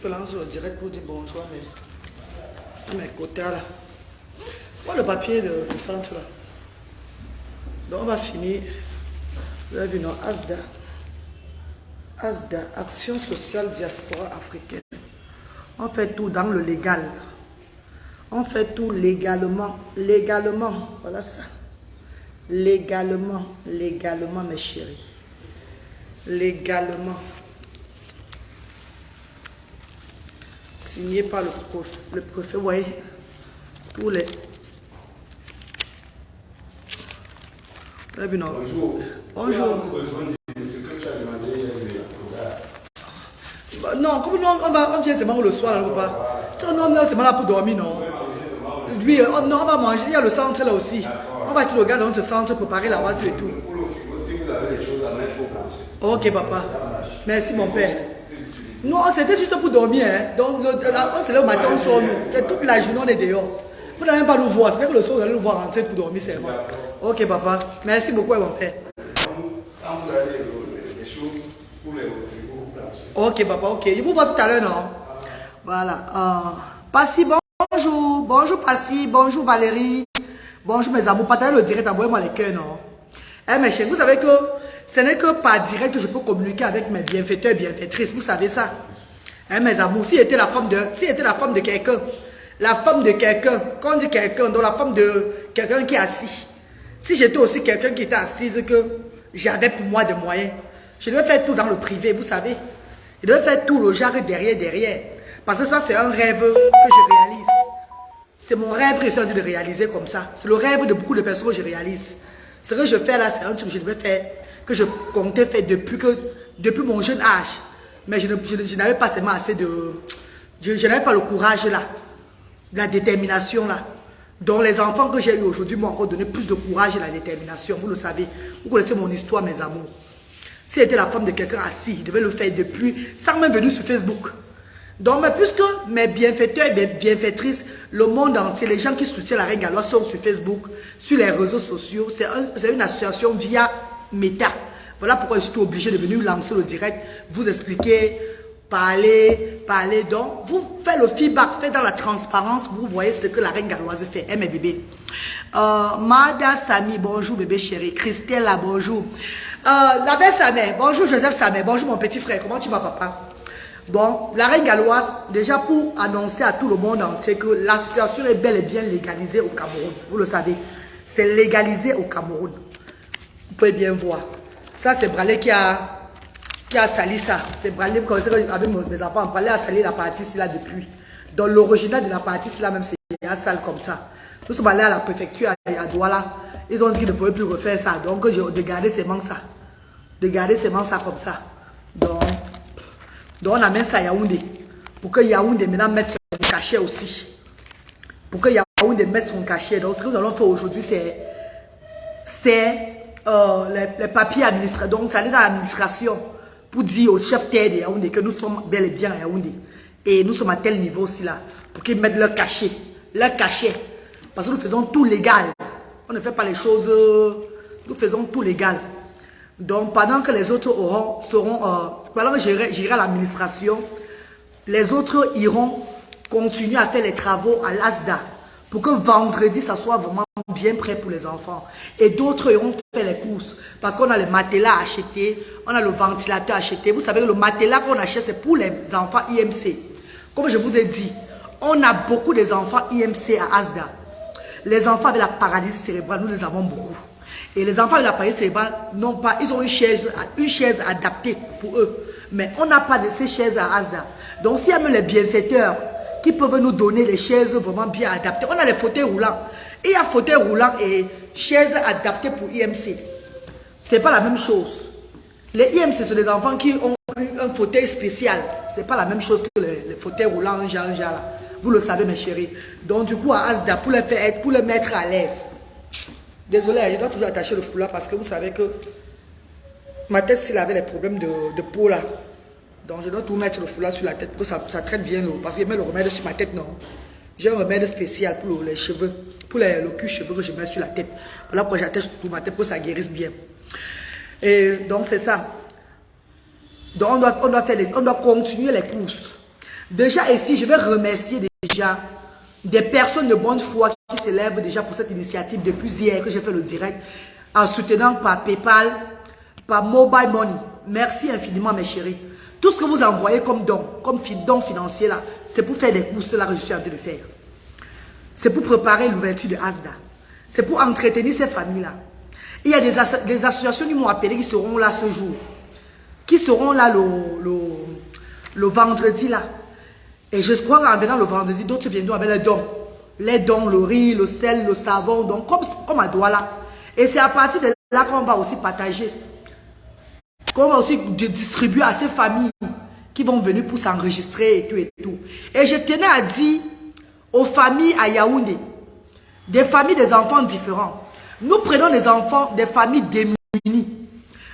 peux lancer le direct pour dire bonjour à mes côtés là. Voilà le papier du centre là. Donc on va finir. Vous avez vu, non, ASDA. ASDA, Action Sociale Diaspora Africaine. On fait tout dans le légal. On fait tout légalement. Légalement, voilà ça. Légalement, légalement mes chéris. Légalement. Signé par le préfet, vous voyez, tous les... Bonjour. Bonjour. Non, comme nous, on vient seulement le soir, là, papa. Non, c'est mal là pour dormir, non. Lui, non, on va manger, il y a le centre là aussi. On va tout regarder dans ce centre, préparer la voiture et tout. Si vous avez des choses à mettre, il faut penser. Ok, papa. Merci, mon père. Non, c'était juste pour dormir. Hein. Donc, on se lève au matin, on sort. C'est toute la journée, on est dehors. Vous n'allez même pas nous voir. C'est que le soir, vous allez nous voir rentrer pour dormir seulement. Ok, papa. Merci beaucoup, mon père. Quand vous avez des choses pour les frigo, vous placez. Ok, papa, ok. Je vous vois tout à l'heure, non? Voilà. Passy, bonjour. Bonjour, Passy. Bonjour, Valérie. Bonjour, mes amours. Partagez le direct, envoyez-moi les cœurs, non? Eh, mes chéris, vous savez que ce n'est que par direct que je peux communiquer avec mes bienfaiteurs et bienfaitrices. Vous savez ça? Eh, mes amours, si j'étais la femme de quelqu'un, quand on dit quelqu'un, donc la femme de quelqu'un qui est assis. Si j'étais aussi quelqu'un qui était assise, que j'avais pour moi des moyens, je devais faire tout dans le privé, vous savez. Je devais faire tout le genre derrière. Parce que ça, c'est un rêve que je réalise. C'est mon rêve que je suis en train de réaliser comme ça. C'est le rêve de beaucoup de personnes que je réalise. Ce que je fais là, c'est un truc que je devais faire, que je comptais faire depuis mon jeune âge. Mais je n'avais pas seulement assez de... Je n'avais pas le courage là, la détermination là. Donc les enfants que j'ai eu aujourd'hui m'ont encore donné plus de courage et la détermination. Vous le savez. Vous connaissez mon histoire, mes amours. Si j'étais la femme de quelqu'un assis, je devais le faire depuis, sans même venir sur Facebook. Donc, mais puisque mes bienfaiteurs et mes bienfaitrices, le monde entier, les gens qui soutiennent la Reine Galoise sont sur Facebook, sur les réseaux sociaux, c'est une association via Meta. Voilà pourquoi je suis obligé de venir lancer le direct, vous expliquer, parler. Donc, vous faites le feedback, faites dans la transparence, vous voyez ce que la Reine Galoise fait. Eh, mes bébés. Mada Sami, bonjour bébé chéri. Christelle, bonjour. La belle Samet, bonjour Joseph Samet, bonjour mon petit frère, comment tu vas papa? Bon, la Reine Galoise, déjà pour annoncer à tout le monde entier que l'association est bel et bien légalisée au Cameroun. Vous le savez, c'est légalisé au Cameroun. Vous pouvez bien voir. Ça, c'est Bralé qui a sali ça. C'est Bralé, avec mes enfants, Bralé a sali la partie ici là depuis. Donc l'original de la partie ici là même, c'est un sale comme ça. Nous sommes allés à la préfecture à Douala. Ils ont dit qu'ils ne pouvaient plus refaire ça. Donc j'ai regardé seulement ça. Regardez seulement ça comme ça. Donc on amène ça à Yaoundé. Pour que Yaoundé maintenant mette son cachet aussi. Pour que Yaoundé mette son cachet. Donc ce que nous allons faire aujourd'hui, c'est les papiers administratifs. Donc c'est aller dans l'administration pour dire au chef terre de Yaoundé que nous sommes bel et bien à Yaoundé. Et nous sommes à tel niveau aussi là. Pour qu'ils mettent leur cachet. Leur cachet. Parce que nous faisons tout légal. On ne fait pas les choses. Nous faisons tout légal. Donc, pendant que les autres pendant que j'irai à l'administration, les autres iront continuer à faire les travaux à l'ASDA pour que vendredi, ça soit vraiment bien prêt pour les enfants. Et d'autres iront faire les courses parce qu'on a les matelas à acheter, on a le ventilateur à acheter. Vous savez que le matelas qu'on achète, c'est pour les enfants IMC. Comme je vous ai dit, on a beaucoup des enfants IMC à ASDA. Les enfants avec la paralysie cérébrale, nous les avons beaucoup. Et les enfants de la paralysie cérébrale n'ont pas, ils ont une chaise adaptée pour eux. Mais on n'a pas de ces chaises à ASDA. Donc s'il y a même les bienfaiteurs qui peuvent nous donner les chaises vraiment bien adaptées, on a les fauteuils roulants. Et il y a fauteuils roulants et chaises adaptées pour IMC. Ce n'est pas la même chose. Les IMC, c'est les enfants qui ont un fauteuil spécial. Ce n'est pas la même chose que les fauteuils roulants, un genre là. Vous le savez, mes chéris. Donc du coup, à ASDA, pour les mettre à l'aise. Désolé, je dois toujours attacher le foulard parce que vous savez que ma tête, s'il avait des problèmes de peau là, donc je dois tout mettre le foulard sur la tête pour que ça traite bien l'eau. Parce que je mets le remède sur ma tête, non. J'ai un remède spécial pour les cheveux, pour le cul-cheveux que je mets sur la tête. Voilà pourquoi j'attache tout ma tête pour que ça guérisse bien. Et donc c'est ça. Donc on doit continuer les courses. Déjà ici, je vais remercier déjà des personnes de bonne foi qui s'élèvent déjà pour cette initiative depuis hier que j'ai fait le direct en soutenant par PayPal, par Mobile Money. Merci infiniment mes chéris. Tout ce que vous envoyez comme don financier là, c'est pour faire des courses là que je suis en train de faire. C'est pour préparer l'ouverture de Asda. C'est pour entretenir ces familles-là. Il y a des associations qui m'ont appelé qui seront là ce jour. Qui seront là le vendredi là. Et je crois qu'en venant le vendredi, d'autres viendront avec les dons. Les dons, le riz, le sel, le savon, donc comme à Douala. Et c'est à partir de là qu'on va aussi partager. Qu'on va aussi distribuer à ces familles qui vont venir pour s'enregistrer et tout et tout. Et je tenais à dire aux familles à Yaoundé, des familles des enfants différents. Nous prenons des enfants des familles démunies.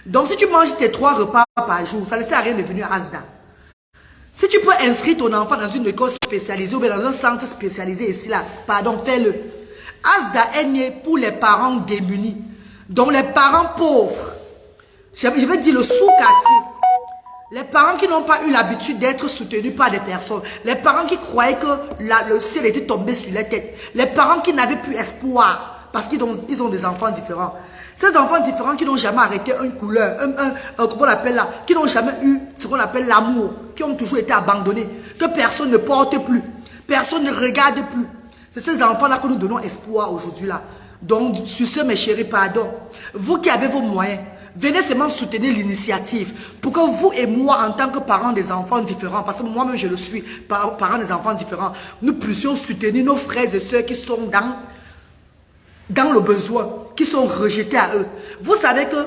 Donc si tu manges tes 3 repas par jour, ça ne sert à rien de venir à Asda. Si tu peux inscrire ton enfant dans une école spécialisée ou bien dans un centre spécialisé ici, là, pardon, fais-le. Asda est né pour les parents démunis. Donc les parents pauvres. Je vais dire le sous-quartier. Les parents qui n'ont pas eu l'habitude d'être soutenus par des personnes. Les parents qui croyaient que le ciel était tombé sur les têtes. Les parents qui n'avaient plus espoir parce qu'ils ont des enfants différents. Ces enfants différents qui n'ont jamais arrêté une couleur, comment on appelle là, qui n'ont jamais eu ce qu'on appelle l'amour, qui ont toujours été abandonnés, que personne ne porte plus, personne ne regarde plus. C'est ces enfants-là que nous donnons espoir aujourd'hui là. Donc, sur ce, mes chéris, pardon. Vous qui avez vos moyens, venez seulement soutenir l'initiative pour que vous et moi, en tant que parents des enfants différents, parce que moi-même je le suis, parents des enfants différents, nous puissions soutenir nos frères et sœurs qui sont dans le besoin, qui sont rejetés à eux. Vous savez que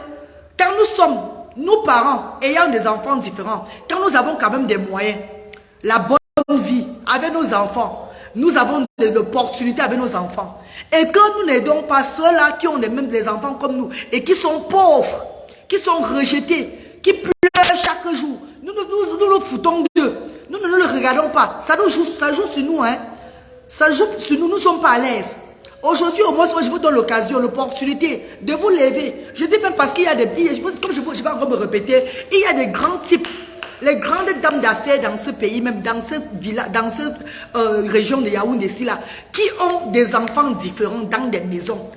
quand nous sommes, nous parents, ayant des enfants différents, quand nous avons quand même des moyens, la bonne vie avec nos enfants, nous avons des opportunités avec nos enfants, et que nous n'aidons pas ceux-là qui ont même des enfants comme nous, et qui sont pauvres, qui sont rejetés, qui pleurent chaque jour, nous nous foutons d'eux, nous ne le regardons pas, ça joue sur nous, hein. Ça joue sur nous, nous ne sommes pas à l'aise. Aujourd'hui, au moins, je vous donne l'occasion, l'opportunité de vous lever. Je dis même parce qu'il y a des... Comme je vais encore me répéter, il y a des grands types, les grandes dames d'affaires dans ce pays, même dans cette région de Yaoundé, là, qui ont des enfants différents dans des maisons,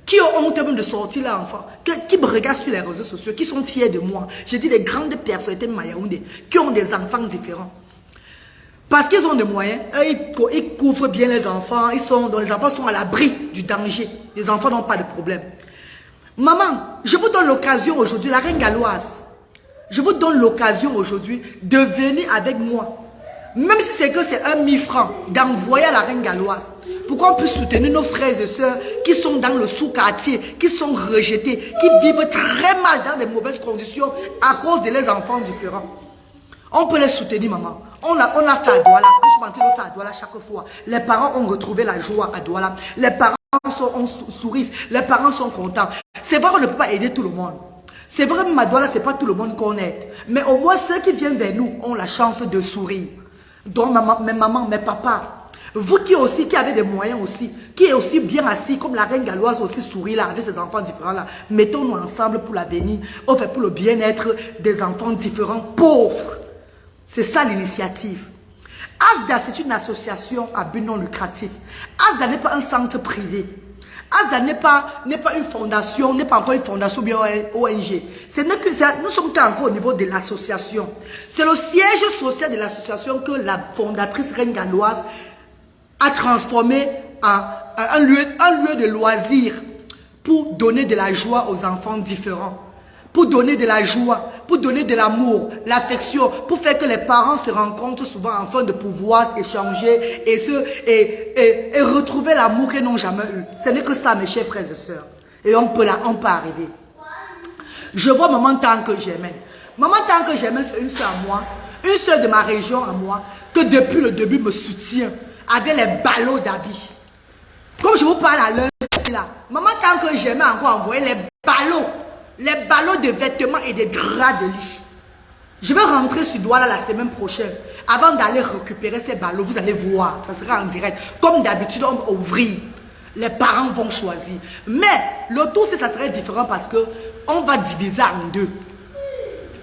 qui ont honte même de sortir leurs enfants, qui me regardent sur les réseaux sociaux, qui sont fiers de moi. Je dis des grandes personnalités de Yaoundé, qui ont des enfants différents. Parce qu'ils ont des moyens, ils couvrent bien les enfants, les enfants sont à l'abri du danger. Les enfants n'ont pas de problème. Maman, je vous donne l'occasion aujourd'hui, la reine galloise, je vous donne l'occasion aujourd'hui de venir avec moi. Même si c'est que c'est 1 000 francs, d'envoyer à la reine galloise. Pour qu'on puisse soutenir nos frères et sœurs qui sont dans le sous-quartier, qui sont rejetés, qui vivent très mal dans de mauvaises conditions à cause de leurs enfants différents. On peut les soutenir, maman. On a fait à Douala. Nous sommes en train de faire à Douala chaque fois. Les parents ont retrouvé la joie à Douala. Les parents sourient. Les parents sont contents. C'est vrai qu'on ne peut pas aider tout le monde. C'est vrai que à Douala, ce n'est pas tout le monde qu'on aide. Mais au moins, ceux qui viennent vers nous ont la chance de sourire. Donc, mes mamans, mes papas, vous qui avez des moyens aussi, qui est aussi bien assis, comme la reine galloise aussi sourit là, avec ses enfants différents là, mettons-nous ensemble pour l'avenir, pour le bien-être des enfants différents pauvres. C'est ça l'initiative. Asda, c'est une association à but non lucratif. Asda n'est pas un centre privé. Asda n'est pas une fondation, n'est pas encore une fondation bien ONG. Nous sommes encore au niveau de l'association. C'est le siège social de l'association que la fondatrice Reine Galloise a transformé en un lieu de loisirs pour donner de la joie aux enfants différents. Pour donner de la joie, pour donner de l'amour, l'affection, pour faire que les parents se rencontrent souvent afin de pouvoir s'échanger et retrouver l'amour qu'ils n'ont jamais eu. Ce n'est que ça, mes chers frères et sœurs. Et on peut arriver. Je vois Maman Tank Germaine. Maman Tank Germaine, c'est une sœur à moi, une sœur de ma région à moi, que depuis le début me soutient avec les ballots d'habits. Comme je vous parle à l'heure là, Maman Tank Germaine a encore envoyé les ballots de vêtements et des draps de lit. Je vais rentrer sur Douala la semaine prochaine. Avant d'aller récupérer ces ballots, vous allez voir, ça sera en direct. Comme d'habitude, on va ouvrir. Les parents vont choisir. Mais le tout, ça serait différent parce que on va diviser en deux.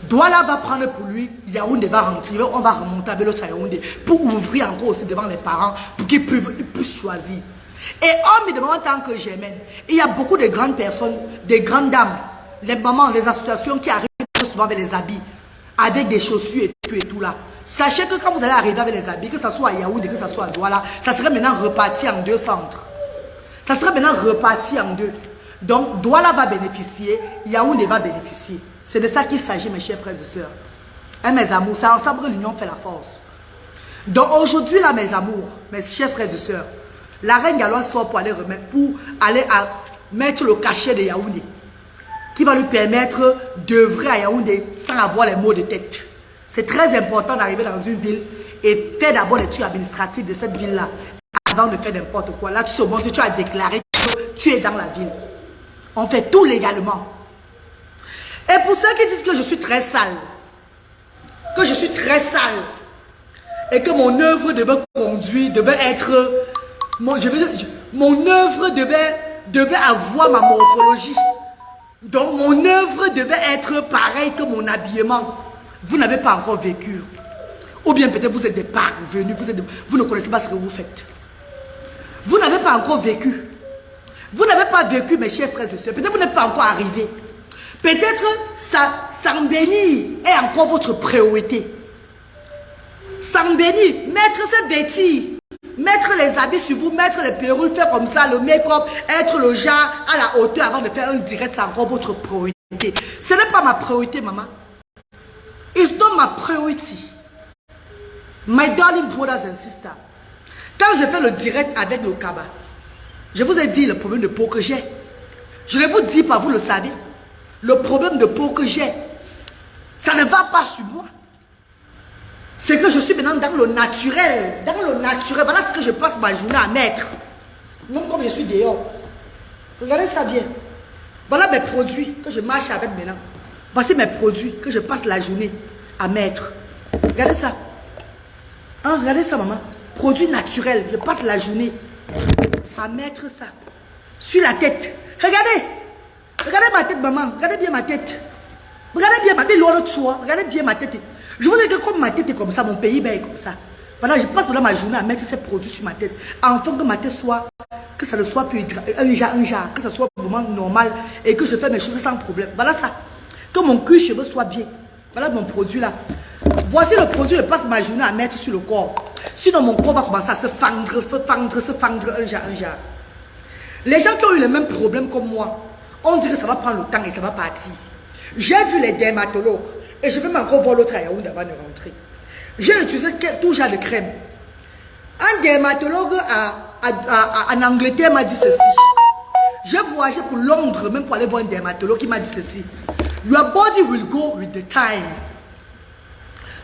Douala va prendre pour lui, Yaoundé va rentrer, on va remonter avec l'autre à Yaoundé pour ouvrir encore aussi devant les parents pour qu'ils puissent choisir. Et on me demande tant que j'aime, il y a beaucoup de grandes personnes, des grandes dames, les mamans, les associations qui arrivent souvent avec les habits, avec des chaussures et tout là. Sachez que quand vous allez arriver avec les habits, que ce soit à Yaoundé, que ce soit à Douala, ça serait maintenant reparti en 2 centres. Ça serait maintenant reparti en 2. Donc, Douala va bénéficier, Yaoundé va bénéficier. C'est de ça qu'il s'agit, mes chers frères et sœurs. Hein, mes amours, c'est ensemble que l'union fait la force. Donc, aujourd'hui, là, mes amours, mes chers frères et sœurs, la reine galloise sort pour aller mettre le cachet de Yaoundé, qui va lui permettre d'œuvrer à Yaoundé sans avoir les maux de tête. C'est très important d'arriver dans une ville et faire d'abord les trucs administratifs de cette ville-là avant de faire n'importe quoi. Là, tu sais au moins que tu as déclaré que tu es dans la ville. On fait tout légalement. Et pour ceux qui disent que je suis très sale, et que mon œuvre devait conduire, devait être, mon œuvre devait avoir ma morphologie. Donc mon œuvre devait être pareille que mon habillement. Vous n'avez pas encore vécu. Ou bien peut-être vous êtes des parvenus, vous ne connaissez pas ce que vous faites. Vous n'avez pas encore vécu. Vous n'avez pas vécu, mes chers frères et sœurs. Peut-être vous n'êtes pas encore arrivé. Peut-être s'en bénir est encore votre priorité. S'en bénir, mettre ses vêtements, mettre les habits sur vous, mettre les perruques, faire comme ça, le make-up, être le genre à la hauteur avant de faire un direct, c'est encore votre priorité. Ce n'est pas ma priorité, maman. It's not my priority. My darling brothers and sisters. Quand je fais le direct avec le Kaba, je vous ai dit le problème de peau que j'ai. Je ne vous dis pas, vous le savez. Le problème de peau que j'ai, ça ne va pas sur moi. C'est que je suis maintenant dans le naturel. Dans le naturel, voilà ce que je passe ma journée à mettre. Même comme je suis dehors. Regardez ça bien. Voilà mes produits que je marche avec maintenant. Voici mes produits que je passe la journée à mettre. Regardez ça. Hein, regardez ça, maman. Produits naturels. Je passe la journée à mettre ça sur la tête. Regardez. Regardez ma tête, maman. Regardez bien ma tête. Regardez bien ma tête. Regardez bien ma tête. Je vous dis que comme ma tête est comme ça, mon pays est comme ça. Voilà, je passe pendant ma journée à mettre ces produits sur ma tête. Afin que ma tête soit, que ça ne soit plus un genre, que ça soit vraiment normal et que je fais mes choses sans problème. Voilà ça. Que mon cuir cheveux soit bien. Voilà mon produit là. Voici le produit, je passe ma journée à mettre sur le corps. Sinon mon corps va commencer à se fendre, un genre. Les gens qui ont eu le même problème comme moi, on dit que ça va prendre le temps et ça va partir. J'ai vu les dermatologues et je vais encore voir l'autre à Yaoundé avant de rentrer. J'ai utilisé tout genre de crème. Un dermatologue en Angleterre m'a dit ceci. J'ai voyagé pour Londres, même pour aller voir un dermatologue qui m'a dit ceci. Your body will go with the time.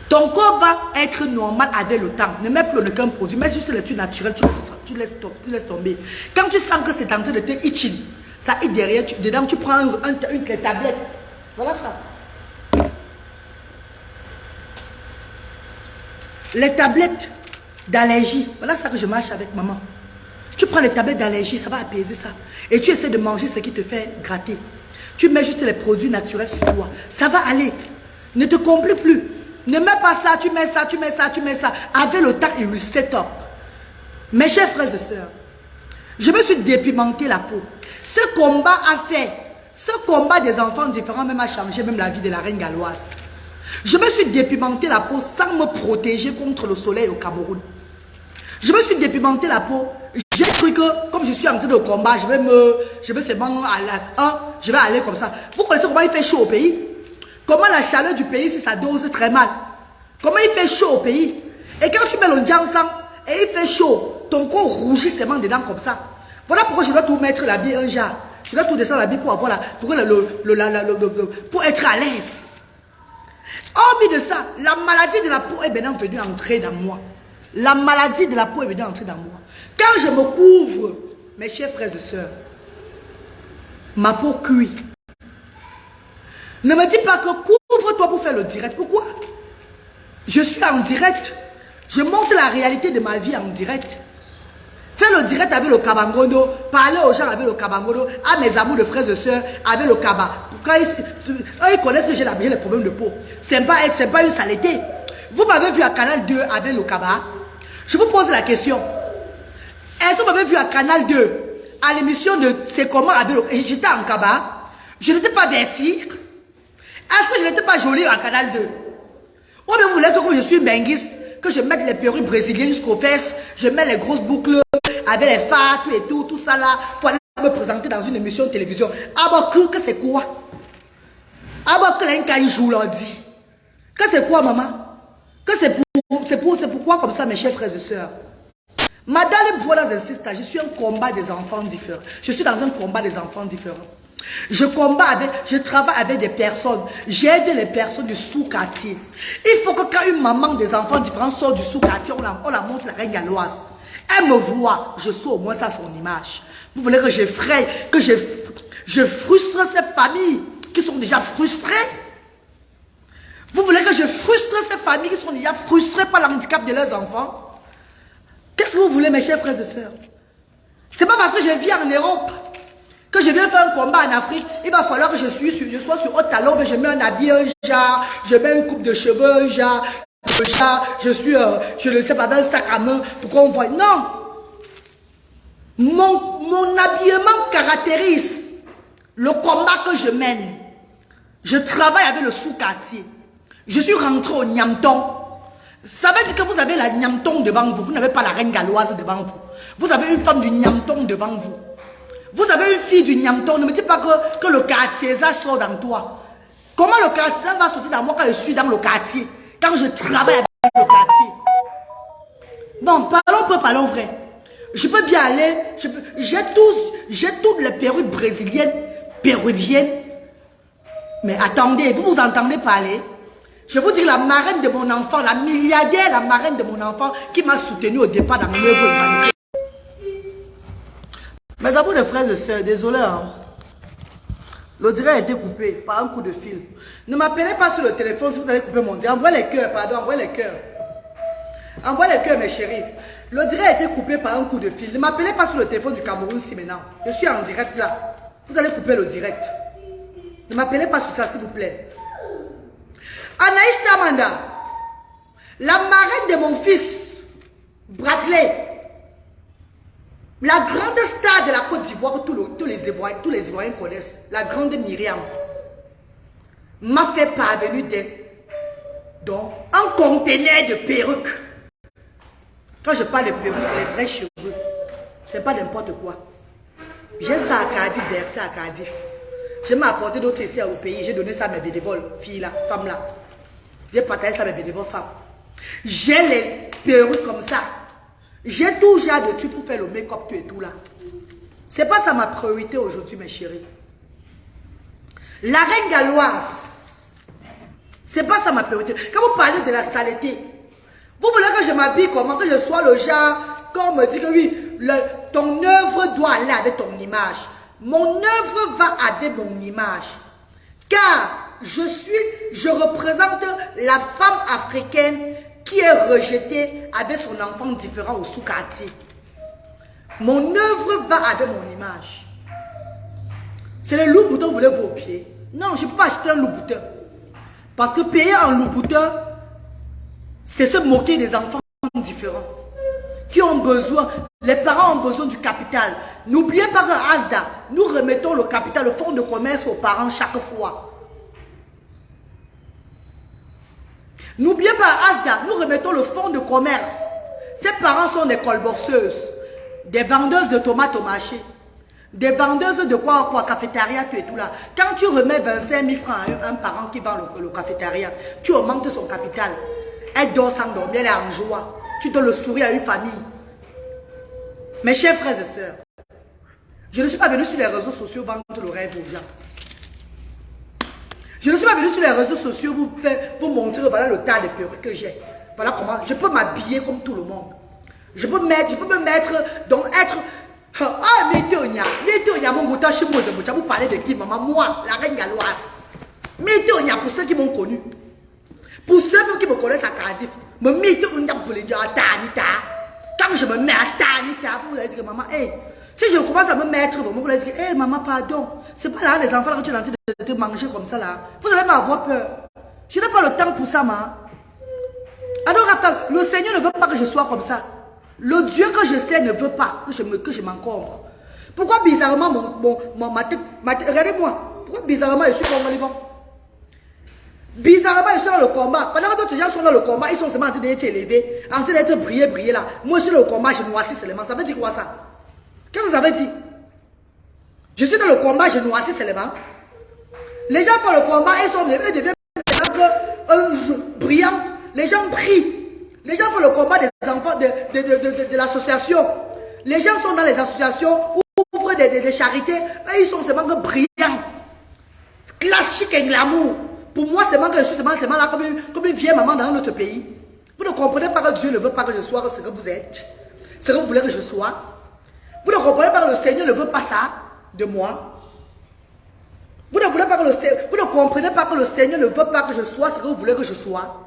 Ton corps va être normal avec le temps. Ne mets plus aucun produit, mets juste les trucs naturels, tu laisses tomber. Quand tu sens que c'est en train de te itching, ça hit derrière, dedans tu prends une tablette. Voilà ça. Les tablettes d'allergie, voilà ça que je marche avec maman. Tu prends les tablettes d'allergie, ça va apaiser ça. Et tu essaies de manger ce qui te fait gratter. Tu mets juste les produits naturels sur toi. Ça va aller. Ne te complique plus. Ne mets pas ça, tu mets ça, tu mets ça, tu mets ça. Avec le temps, il will set up. Mes chers frères et sœurs, je me suis dépigmenté la peau. Ce combat a fait, ce combat des enfants différents même a changé même la vie de la reine galloise. Je me suis dépigmenté la peau sans me protéger contre le soleil au Cameroun. Je me suis dépigmenté la peau. J'ai cru que, comme je suis en train de combat, je vais aller comme ça. Vous connaissez comment il fait chaud au pays? Comment la chaleur du pays, si ça dose très mal? Comment il fait chaud au pays? Et quand tu mets le ensemble et il fait chaud, ton corps rougit seulement dedans comme ça. Voilà pourquoi je dois tout mettre l'habit un genre. Je dois tout descendre l'habit pour avoir pour être à l'aise. Hormis de ça, la maladie de la peau est maintenant venue entrer dans moi. La maladie de la peau est venue entrer dans moi. Quand je me couvre, mes chers frères et sœurs, ma peau cuit. Ne me dis pas que couvre-toi pour faire le direct. Pourquoi? Je suis en direct. Je montre la réalité de ma vie en direct. Fais le direct avec le Kabangondo. Parlez aux gens avec le Kabangondo. À mes amours de frères et sœurs avec le Kaba. Quand ils connaissent que j'ai les problèmes de peau. C'est pas une saleté. Vous m'avez vu à Canal 2 avec le Kaba. Je vous pose la question. Est-ce que vous m'avez vu à Canal 2 à l'émission de C'est comment avec le... J'étais en Kaba. Je n'étais pas vertie. Est-ce que je n'étais pas jolie à Canal 2? Ou bien vous voulez que comme je suis benguiste, que je mette les perruques brésiliennes jusqu'aux fesses, je mets les grosses boucles avec les fards et tout ça là, pour aller me présenter dans une émission de télévision. Ah bon, que c'est quoi? Ah bon, que l'un joue l'on dit. Que c'est quoi, maman? Que c'est pourquoi comme ça, mes chers frères et sœurs? Madame Brothers and Sisters, je suis un combat des enfants différents. Je suis dans un combat des enfants différents. Je travaille avec des personnes. J'aide les personnes du sous-quartier. Il faut que quand une maman des enfants différents sort du sous-quartier, on la montre la reine galloise. Elle me voit, je suis au moins à son image. Vous voulez que j'effraie, que je frustre ces familles qui sont déjà frustrées? Vous voulez que je frustre ces familles qui sont déjà frustrées par le handicap de leurs enfants? Qu'est-ce que vous voulez, mes chers frères et sœurs? C'est pas parce que je vis en Europe que je viens faire un combat en Afrique. Il va falloir que je sois sur haut talon, mais je mets un habit, un genre, je mets une coupe de cheveux, un genre, je ne sais pas, dans un sac à main, pourquoi on voit. Non! Mon habillement caractérise le combat que je mène. Je travaille avec le sous-quartier. Je suis rentré au Niamton. Ça veut dire que vous avez la Niamton devant vous. Vous n'avez pas la reine galloise devant vous. Vous avez une femme du Niamton devant vous. Vous avez une fille du Niamton. Ne me dites pas que le quartier ça sort dans toi. Comment le quartier va sortir dans moi quand je suis dans le quartier? Quand je travaille avec le quartier. Donc, parlons vrai. Je peux bien aller. J'ai toutes les perruques brésiliennes, péruviennes. Mais attendez, vous entendez parler? Je vous dis la marraine de mon enfant, la milliardaire, la marraine de mon enfant qui m'a soutenu au départ dans mon œuvre humanitaire. Mes amis de frères et sœurs, désolé. Hein. Le direct a été coupé par un coup de fil. Ne m'appelez pas sur le téléphone si vous allez couper mon direct. Envoyez les cœurs, pardon, envoyez les cœurs. Envoyez les cœurs, mes chéris. Le direct a été coupé par un coup de fil. Ne m'appelez pas sur le téléphone du Cameroun si maintenant. Je suis en direct là. Vous allez couper le direct. Ne m'appelez pas sur ça, s'il vous plaît. Anaïs Tamanda, la marraine de mon fils, Bradley, la grande star de la Côte d'Ivoire que tous les Ivoiriens connaissent, la grande Myriam, m'a fait parvenir un conteneur de perruques. Quand je parle de perruques, c'est les vrais cheveux. C'est pas n'importe quoi. J'ai ça à Cardiff, versé à Cardiff. Je m'ai apporté d'autres ici au pays. J'ai donné ça à mes bénévoles, filles là, femmes là. J'ai partagé ça à mes bénévoles femmes. J'ai les perruques comme ça. J'ai tout genre de trucs pour faire le make-up tout et tout là. C'est pas ça ma priorité aujourd'hui, mes chéris. La reine galloise. C'est pas ça ma priorité. Quand vous parlez de la saleté, vous voulez que je m'habille comment? Que je sois le genre, quand on me dit que oui, ton œuvre doit aller avec ton image. Mon œuvre va avec mon image. Car je représente la femme africaine qui est rejetée avec son enfant différent au sous-quartier. Mon œuvre va avec mon image. C'est les loups-boutins, vous voulez vos pieds? Non, je ne peux pas acheter un loup-boutin. Parce que payer un loup-boutin, c'est se moquer des enfants différents. Qui ont besoin, les parents ont besoin du capital. N'oubliez pas qu'à Asda, nous remettons le capital, le fonds de commerce aux parents chaque fois. N'oubliez pas à Asda, nous remettons le fonds de commerce. Ces parents sont des colborseuses, des vendeuses de tomates au marché, des vendeuses de quoi, cafétéria, tout et tout là. Quand tu remets 25 000 francs à un parent qui vend le cafétéria, tu augmentes son capital. Elle dort sans dormir, elle est en joie. Tu donnes le sourire à une famille. Mes chers frères et sœurs, je ne suis pas venu sur les réseaux sociaux vendre le rêve aux gens. Je ne suis pas venu sur les réseaux sociaux vous montrer voilà le tas de perruques que j'ai. Voilà comment je peux m'habiller comme tout le monde. Je peux me mettre, donc être. Ah, mettez mon gouta chez moi, vous parlez de qui, maman? Moi, la reine galloise. Mettez pour ceux qui m'ont connu. Pour ceux qui me connaissent à Cardiff, me mettez pour les dire, quand Quand je me mets à taniter, vous allez dire que maman, hey, si je commence à me mettre, vous allez dire que, hey, maman, pardon. C'est pas là les enfants là, que tu es en train de te manger comme ça là. Vous allez m'avoir peur. Je n'ai pas le temps pour ça, ma. Alors, le Seigneur ne veut pas que je sois comme ça. Le Dieu que je sais ne veut pas que je m'encombre. Pourquoi bizarrement ma tête, regardez-moi. Pourquoi bizarrement je suis comme Liban? Bizarrement je suis dans le combat. Pendant que d'autres gens sont dans le combat, ils sont seulement en train d'être élevés, en train d'être brillés là. Moi je suis dans le combat, je noircis seulement. Ça veut dire quoi ça? Qu'est-ce que ça veut dire? Je suis dans le combat, je noircis seulement. Les gens font le combat, eux deviennent brillants. Les gens prient. Les gens font le combat des enfants de l'association. Les gens sont dans les associations, ouvrent des charités. Eux, ils sont seulement que brillants. Classique et glamour. Pour moi, c'est que je suis seulement là comme une vieille maman dans notre pays. Vous ne comprenez pas que Dieu ne veut pas que je sois ce que vous êtes. Ce que vous voulez que je sois. Vous ne comprenez pas que le Seigneur ne veut pas ça de moi. Vous ne comprenez pas que le Seigneur ne veut pas que je sois ce que vous voulez que je sois.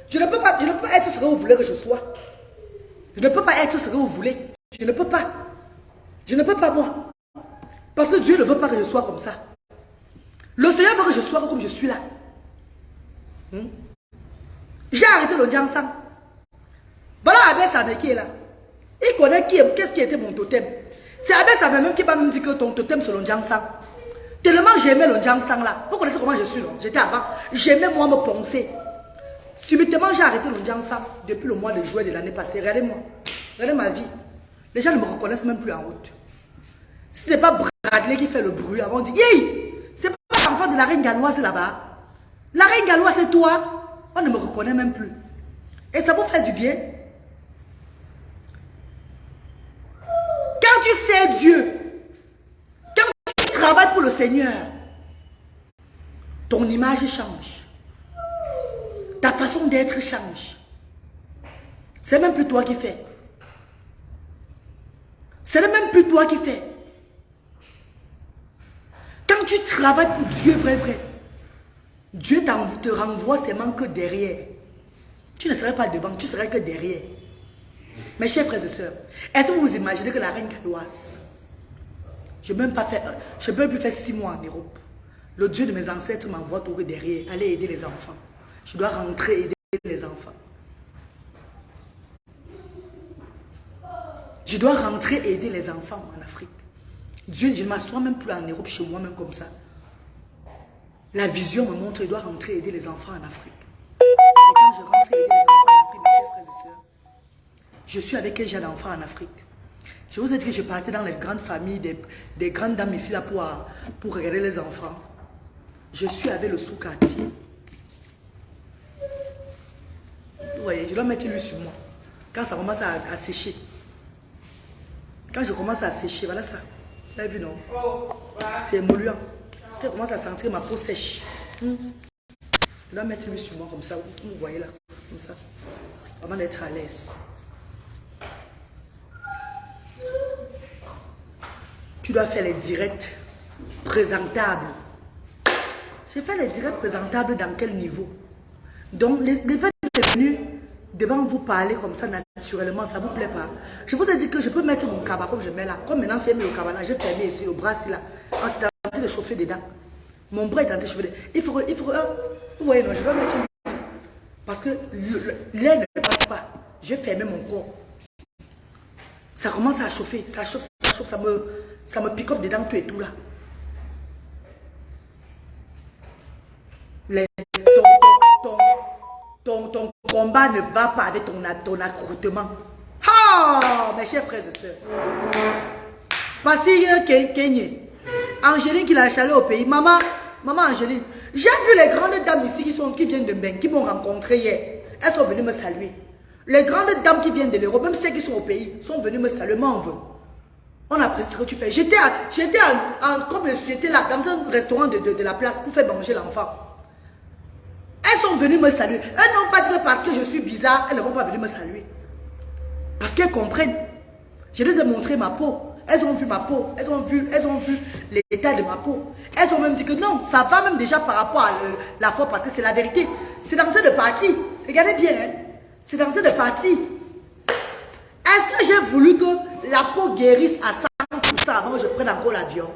Je ne peux pas être ce que vous voulez que je sois. Je ne peux pas être ce que vous voulez. Je ne peux pas. Je ne peux pas moi. Parce que Dieu ne veut pas que je sois comme ça. Le Seigneur veut que je sois comme je suis là. J'ai arrêté le Djansang. Voilà Abel Sabé qui est là. Il connaît qu'est-ce qui était mon totem. C'est Abel Sabé même qui va me dire que ton totem c'est le Djansang. Tellement j'aimais le Djansang là. Vous connaissez comment je suis, non? J'étais avant. J'aimais moi me poncer. Subitement, j'ai arrêté le Djansang depuis le mois de juillet de l'année passée. Regardez-moi. Regardez ma vie. Les gens ne me reconnaissent même plus en route. Si ce n'est pas Bradley qui fait le bruit, avant on dit, hey, c'est pas l'enfant de la reine galloise là-bas. La reine galloise, c'est toi. On ne me reconnaît même plus. Et ça vous fait du bien. Quand tu sais Dieu, quand tu travailles pour le Seigneur, ton image change. Ta façon d'être change. C'est même plus toi qui fais. C'est même plus toi qui fais. Quand tu travailles pour Dieu, vrai, Dieu te renvoie seulement que derrière. Tu ne serais pas devant, tu serais que derrière. Mes chers frères et sœurs, est-ce que vous vous imaginez que la reine galloise, je ne peux plus faire 6 mois en Europe. Le Dieu de mes ancêtres m'envoie tout derrière, aller aider les enfants. Je dois rentrer et aider les enfants. Je dois rentrer et aider les enfants en Afrique. Dieu, je ne m'assois même plus en Europe chez moi, même comme ça. La vision me montre que je dois rentrer et aider les enfants en Afrique. Et quand je rentre et aider les enfants en Afrique, mes chers frères et sœurs, je suis avec un jeune enfant en Afrique. Je vous ai dit que je partais dans les grandes familles, des grandes dames ici là pour regarder les enfants. Je suis avec le sous-quartier. Vous voyez, je dois mettre l'huile sur moi. Quand ça commence à sécher. Quand je commence à sécher, voilà ça. Vous avez vu, non? C'est émolluant. Quand je commence à sentir ma peau sèche. Je dois mettre l'huile sur moi comme ça. Vous voyez là, comme ça. Avant d'être à l'aise. Tu dois faire les directs présentables. J'ai fait les directs présentables dans quel niveau? Donc, les faits de venus devant vous parler comme ça naturellement, ça ne vous plaît pas. Je vous ai dit que je peux mettre mon cabas comme je mets là. Comme maintenant, c'est mis au cabas là, j'ai fermé ici, le bras ici là. C'est en train de chauffer dedans. Mon bras est en train de chauffer dedans. Il faut vous voyez, non, je dois mettre une... Parce que l'air ne passe pas. Je vais fermer mon corps. Ça commence à chauffer, ça chauffe, ça me picote dedans tout et tout là. Ton combat ne va pas avec ton accroutement. Ah, mes chers frères et sœurs. Passy Kenye. Angéline qui l'a chalé au pays. Maman Angéline. J'ai vu les grandes dames ici qui viennent de Mbengue, qui m'ont rencontré hier. Elles sont venues me saluer. Les grandes dames qui viennent de l'Europe, même celles qui sont au pays, sont venues me saluer. M'en veut. On apprécie ce que tu fais. J'étais là, dans un restaurant de la place pour faire manger l'enfant. Elles sont venues me saluer. Elles n'ont pas dit que parce que je suis bizarre, elles ne vont pas venir me saluer. Parce qu'elles comprennent. Je les ai montré ma peau. Elles ont vu ma peau. Elles ont vu l'état de ma peau. Elles ont même dit que non, ça va même déjà par rapport à la fois passée. C'est la vérité. C'est dans le temps de partie. Regardez bien. Hein? C'est dans le temps de partie. Est-ce que j'ai voulu que la peau guérisse à 100% avant que je prenne encore l'avion?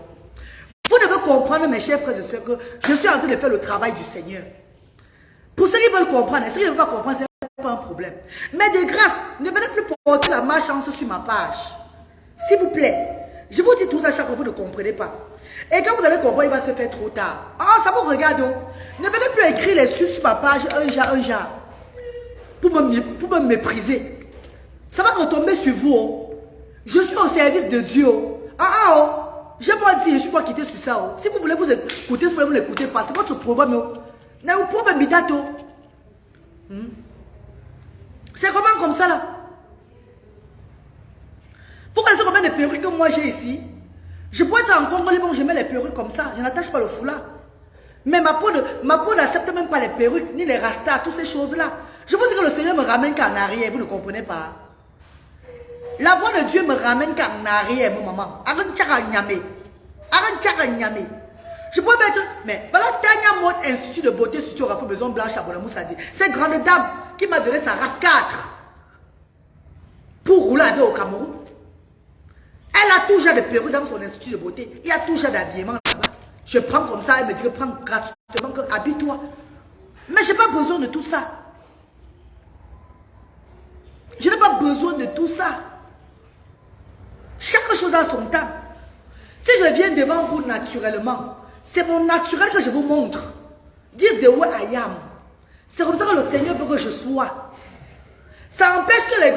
Vous devez comprendre, mes chers frères et sœurs, que je suis en train de faire le travail du Seigneur. Pour ceux qui veulent comprendre, ceux qui ne veulent pas comprendre, c'est pas un problème. Mais de grâce, ne venez plus porter la malchance sur ma page. S'il vous plaît. Je vous dis tout ça chaque fois, vous ne comprenez pas. Et quand vous allez comprendre, il va se faire trop tard. Ah, ça vous regarde. Ne venez plus écrire les sur ma page, un jar. Pour me mépriser. Ça va retomber sur vous. Je suis au service de Dieu. Je n'ai pas dit, je ne suis pas quitté sur ça. Si vous voulez vous écouter, si vous ne l'écoutez pas, c'est votre problème. Mais vous pouvez m'imiter. C'est comment comme ça là? Vous connaissez combien de perruques que moi j'ai ici? Je pourrais être en Congo, je mets les perruques comme ça. Je n'attache pas le foulard. Mais ma peau n'accepte même pas les perruques, ni les rastas, toutes ces choses-là. Je vous dis que le Seigneur me ramène qu'en arrière, vous ne comprenez pas. La voix de Dieu me ramène qu'en arrière, mon maman. Je peux mettre, mais voilà, dernière mode institut de beauté, si tu auras fait maison blanche à Bonamou, ça dit. Cette grande dame qui m'a donné sa RAV 4 pour rouler avec au Cameroun. Elle a tout genre de perruques dans son institut de beauté. Il y a tout genre d'habillement là-bas. Je prends comme ça, elle me dit que prends gratuitement, que habille-toi. Mais je n'ai pas besoin de tout ça. Je n'ai pas besoin de tout ça. Chaque chose a son temps. Si je viens devant vous naturellement, c'est mon naturel que je vous montre. This the way I am. C'est comme ça que le Seigneur veut que je sois. Ça empêche que les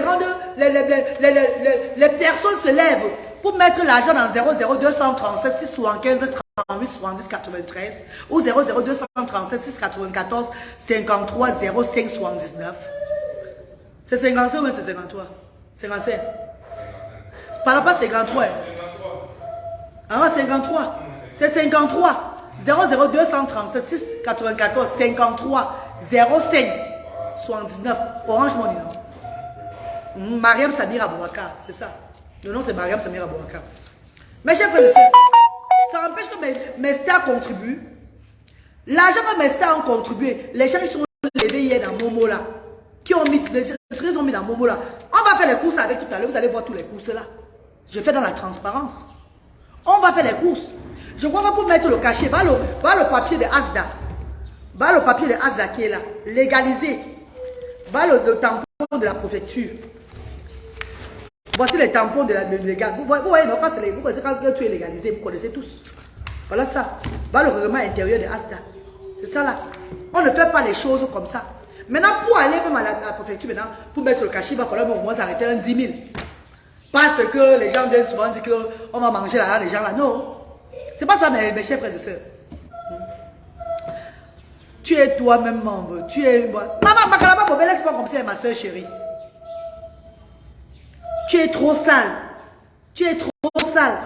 personnes se lèvent pour mettre l'argent dans 00237 675 38 70 93 ou 00237 694 53 05 79. C'est 55 ou c'est 53? 55. Parle pas 53. Ah, 53. C'est 53. 00237 694 53 05 79. Orange Money, non? Mariam Samira Bouakar, c'est ça. Le nom c'est Mariam Samira Bouakar. Mes chers frères et sœurs, ça empêche que mes stars contribuent. L'argent que mes stars ont contribué, les gens qui sont levés hier dans Momo là, qui ont mis, les ont mis dans Momo là, on va faire les courses avec tout à l'heure, vous allez voir tous les courses là. Je fais dans la transparence. On va faire les courses. Je crois que pour mettre le cachet, va le papier de Asda. Va le papier de Asda qui est là. Légalisé. Va le tampon de la préfecture. Voici les tampons de la légal. Vous voyez, non, quand tu es légalisé, vous connaissez tous. Voilà ça. Va le règlement intérieur de Asda. C'est ça là. On ne fait pas les choses comme ça. Maintenant, pour aller même à la préfecture, maintenant, pour mettre le cachet, il va falloir au moins s'arrêter un 10 000. Parce que les gens viennent souvent dire qu'on va manger là, les gens là. Non. C'est pas ça, mes chers frères et sœurs. Tu es toi-même membre. Tu es. Maman, ma laisse-moi comme ça, ma soeur chérie. Tu es trop sale. Tu es trop sale.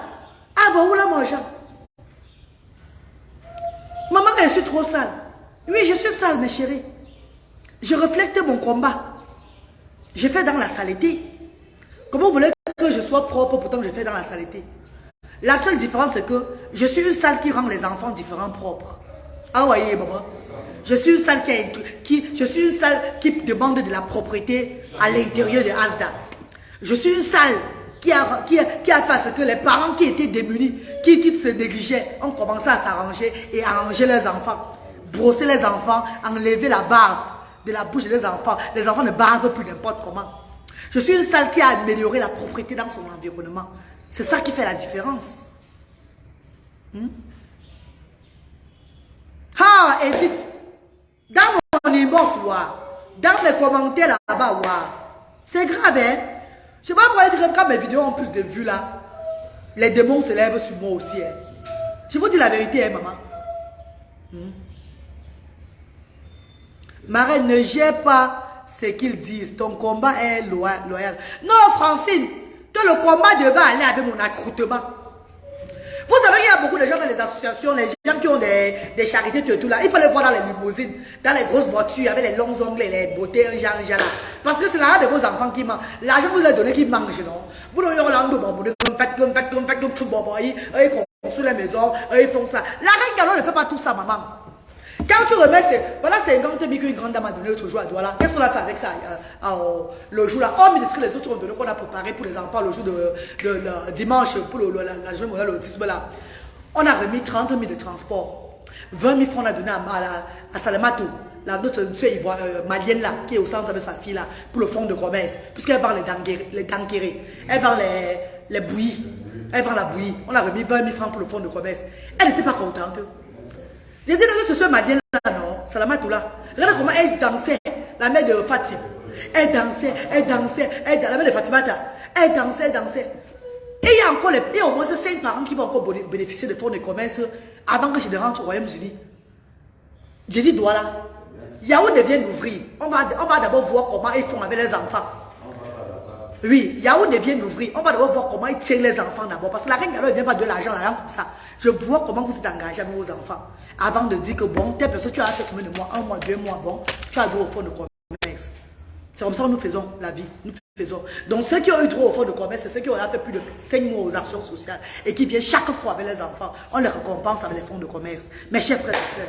Ah bon, où la mange? Maman, je suis trop sale. Oui, je suis sale, mes chéris. Je reflète mon combat. Je fais dans la saleté. Comment vous voulez que je sois propre pourtant que je fais dans la saleté? La seule différence, c'est que je suis une salle qui rend les enfants différents propres. Ah, voyez, maman. Je suis une salle qui demande de la propreté à l'intérieur de Asda. Je suis une salle qui a fait à ce que les parents qui étaient démunis, qui se négligeaient, ont commencé à s'arranger et à arranger leurs enfants. Brosser les enfants, enlever la barbe de la bouche des enfants. Les enfants ne bavent plus n'importe comment. Je suis une salle qui a amélioré la propreté dans son environnement. C'est ça qui fait la différence. Ah, Edith, dans mon inbox, dans mes commentaires là-bas, c'est grave, hein? Je ne sais pas pourquoi dire que quand mes vidéos ont plus de vues là, les démons se lèvent sur moi aussi. Hein? Je vous dis la vérité, hein, maman. Marraine, ne gère pas ce qu'ils disent. Ton combat est loyal. Non, Francine, que le combat devait aller avec mon accoutrement. Vous savez qu'il y a beaucoup de gens dans les associations, les gens qui ont des charités, tout là. Il faut les voir dans les limousines, dans les grosses voitures, avec les longs ongles et les beautés, un genre là. Parce que c'est l'argent de vos enfants qui mangent. L'argent que vous avez donné qui mange, non? Vous n'avez pas ils construisent les maisons, ils font ça. La reine Galon ne fait pas tout ça, maman. Quand Quand tu remets, voilà 50 000 qu'une grande dame a donné l'autre jour à Douala. Qu'est-ce qu'on a fait avec ça le jour là? Oh, mais ce que les autres ont donné qu'on a préparé pour les enfants le jour de dimanche pour la journée mondiale de l'autisme là. On a remis 30 000 de transport. 20 000 francs on a donné à Salamato, notre soeur malienne là, qui est au centre avec sa fille là, pour le fonds de commerce. Puisqu'elle vend les danguérés. Elle vend les bouillies. Elle vend la bouillie. On a remis 20 000 francs pour le fonds de commerce. Elle n'était pas contente. J'ai dit, notre soeur malienne là, non, Salamato là. Regarde comment elle dansait, la mère de Fatim. Elle dansait, la mère de Fatimata. Elle dansait. Et il y a encore au moins 5 parents qui vont encore bénéficier de fonds de commerce avant que je ne rentre au Royaume-Uni. J'ai dit, Douala, Yaoundé vient d'ouvrir. On va d'abord voir comment ils font avec les enfants. Oui, Yaoundé vient d'ouvrir. On va d'abord voir comment ils tirent les enfants d'abord. Parce que la reine Galo ne vient pas de l'argent comme ça. Je vois comment vous êtes engagés avec vos enfants. Avant de dire que bon, telle personne, tu as assez combien de mois, 1 mois, 2 mois, bon, tu as droit au fonds de commerce. C'est comme ça que nous faisons la vie. Nous faisons. Donc ceux qui ont eu droit au fonds de commerce, c'est ceux qui ont fait plus de 5 mois aux actions sociales et qui viennent chaque fois avec les enfants. On les récompense avec les fonds de commerce. Mes chers frères et sœurs,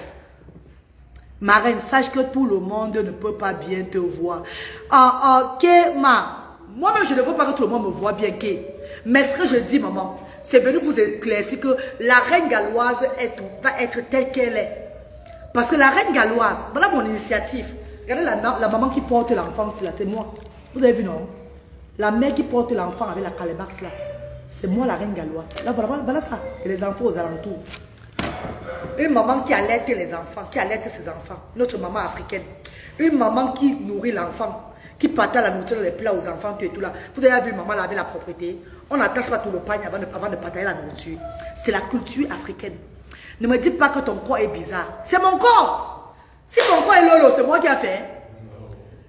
ma reine, sache que tout le monde ne peut pas bien te voir. Moi-même, je ne veux pas que tout le monde me voit bien. Mais ce que je dis, maman, c'est venu vous éclaircir que la reine galloise va être telle qu'elle est. Parce que la reine galloise, voilà mon initiative. Regardez la maman qui porte l'enfant, c'est moi. Vous avez vu, non? La mère qui porte l'enfant avec la calebasse là, c'est moi la reine galloise. Là, voilà ça. Et les enfants aux alentours. Une maman qui allait les enfants, qui allait ses enfants. Notre maman africaine. Une maman qui nourrit l'enfant, qui partage la nourriture dans les plats aux enfants, tout et tout là. Vous avez vu maman laver la propriété. On n'attache pas tout le pagne avant de partager la nourriture. C'est la culture africaine. Ne me dites pas que ton corps est bizarre. C'est mon corps. Si mon corps est lolo, c'est moi qui a fait.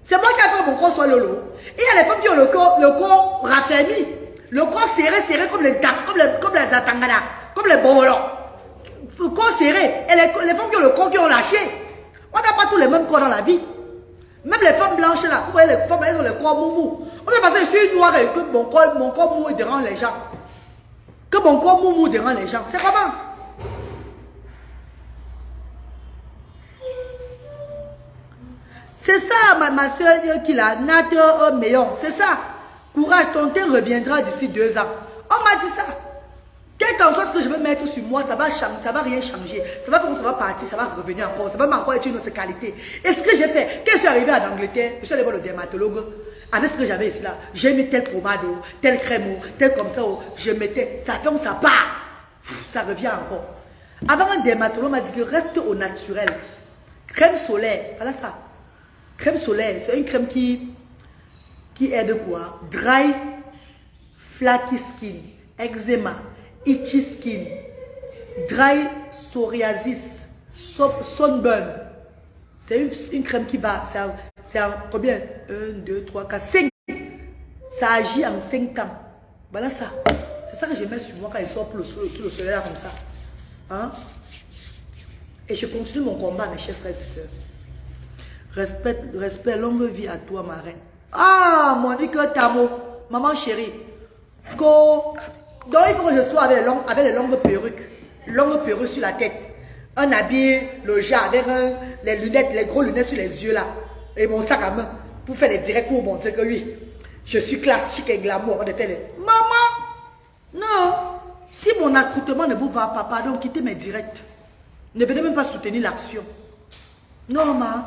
C'est moi qui a fait que mon corps soit lolo. Et il y a les femmes qui ont le corps raffermi. Le corps serré comme les atangana, comme les bobolons. Le corps serré. Et les femmes qui ont le corps qui ont lâché. On n'a pas tous les mêmes corps dans la vie. Même les femmes blanches là, vous voyez les femmes, elles ont le corps moumou. On peut passer, je suis noire et que mon corps mou dérange les gens. Que mon corps moumou dérange les gens. C'est comment? C'est ça, ma soeur qui l'a, Nat Meillon. C'est ça. Courage, ton temps reviendra d'ici 2 ans. On m'a dit ça. Quel qu'en soit ce que je veux mettre sur moi, ça va changer, ça va rien changer. Ça va faire que ça va partir, ça va revenir encore. Ça va encore être une autre qualité. Et ce que j'ai fait, quand je suis arrivé en Angleterre, je suis allé voir le dermatologue. Avec ce que j'avais ici là, j'ai mis tel pommade, tel crème, tel comme ça. Je mettais, ça fait où ça part. Ça revient encore. Avant, un dermatologue m'a dit que reste au naturel. Crème solaire, voilà ça. Crème solaire, c'est une crème qui aide quoi? Dry, flaky skin, eczéma, itchy skin, dry psoriasis, sunburn. C'est une crème qui va, c'est combien? 1, 2, 3, 4, 5. Ça agit en 5 temps. Voilà ça. C'est ça que je mets sur moi quand il sort sur le soleil là comme ça. Hein? Et je continue mon combat, mes chers frères et sœurs. Respect, longue vie à toi, ma reine. Ah, Monique Tamo, maman chérie. Donc, il faut que je sois avec les longues perruques sur la tête. Un habit, le jar avec les lunettes, les gros lunettes sur les yeux là. Et mon sac à main pour faire les directs pour montrer que oui, je suis classe, chic et glamour avant de faire les... Maman, non. Si mon accoutrement ne vous va pas, pardon, quittez mes directs. Ne venez même pas soutenir l'action. Non, maman.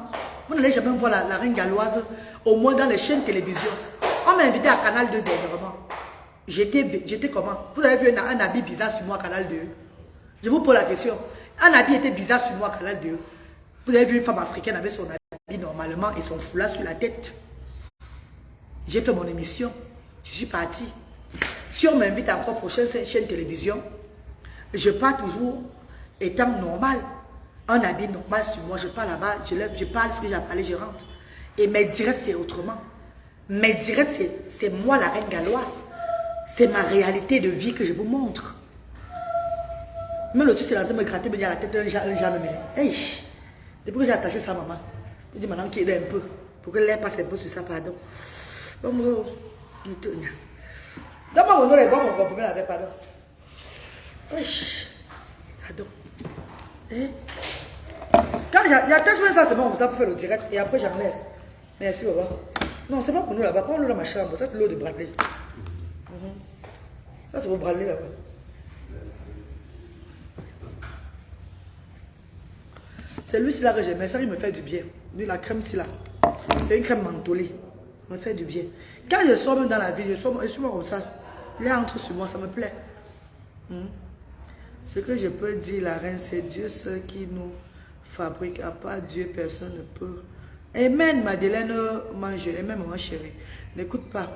Vous n'allez jamais voir la reine galloise, au moins dans les chaînes télévision. On m'a invité à Canal 2 dernièrement. J'étais comment? Vous avez vu un habit bizarre sur moi à Canal 2? Je vous pose la question. Un habit était bizarre sur moi à Canal 2. Vous avez vu une femme africaine avec son habit normalement et son foulard sur la tête. J'ai fait mon émission. Je suis parti. Si on m'invite encore prochaine chaîne télévision, je pars toujours étant normal. Un habit normal sur moi, je pars là-bas, je parle ce que j'ai à parler, je rentre. Et mes directs, c'est autrement. Mes directs, c'est moi la reine galloise. C'est ma réalité de vie que je vous montre. Même le truc, c'est en train de me gratter, me dire à la tête, les gens me mettent. Hey, depuis que j'ai attaché ça, maman, je dis maintenant qu'il est un peu, pour que l'air passe un peu sur ça, pardon. Donc, moi, mon nom est bon, mon comprimé avec, pardon. Hey, pardon. Eh? Quand il y attache même ça, c'est bon, ça pour faire le direct. Et après, j'enlève. Merci, papa. Non, c'est pas pour nous là-bas. Prends-le dans ma chambre. Ça, c'est l'eau de Bradley. Ça, c'est pour Bradley là-bas. C'est lui, là que j'aime. Ça, il me fait du bien. Lui, la crème, là. C'est une crème mentholée. Ça me fait du bien. Quand je sors même dans la ville, je suis comme ça. Il entre sur moi, ça me plaît. Ce que je peux dire, la reine, c'est Dieu seul qui nous fabrique. À part Dieu, personne ne peut. Amen, Madeleine mange. Amen, maman chérie. N'écoute pas.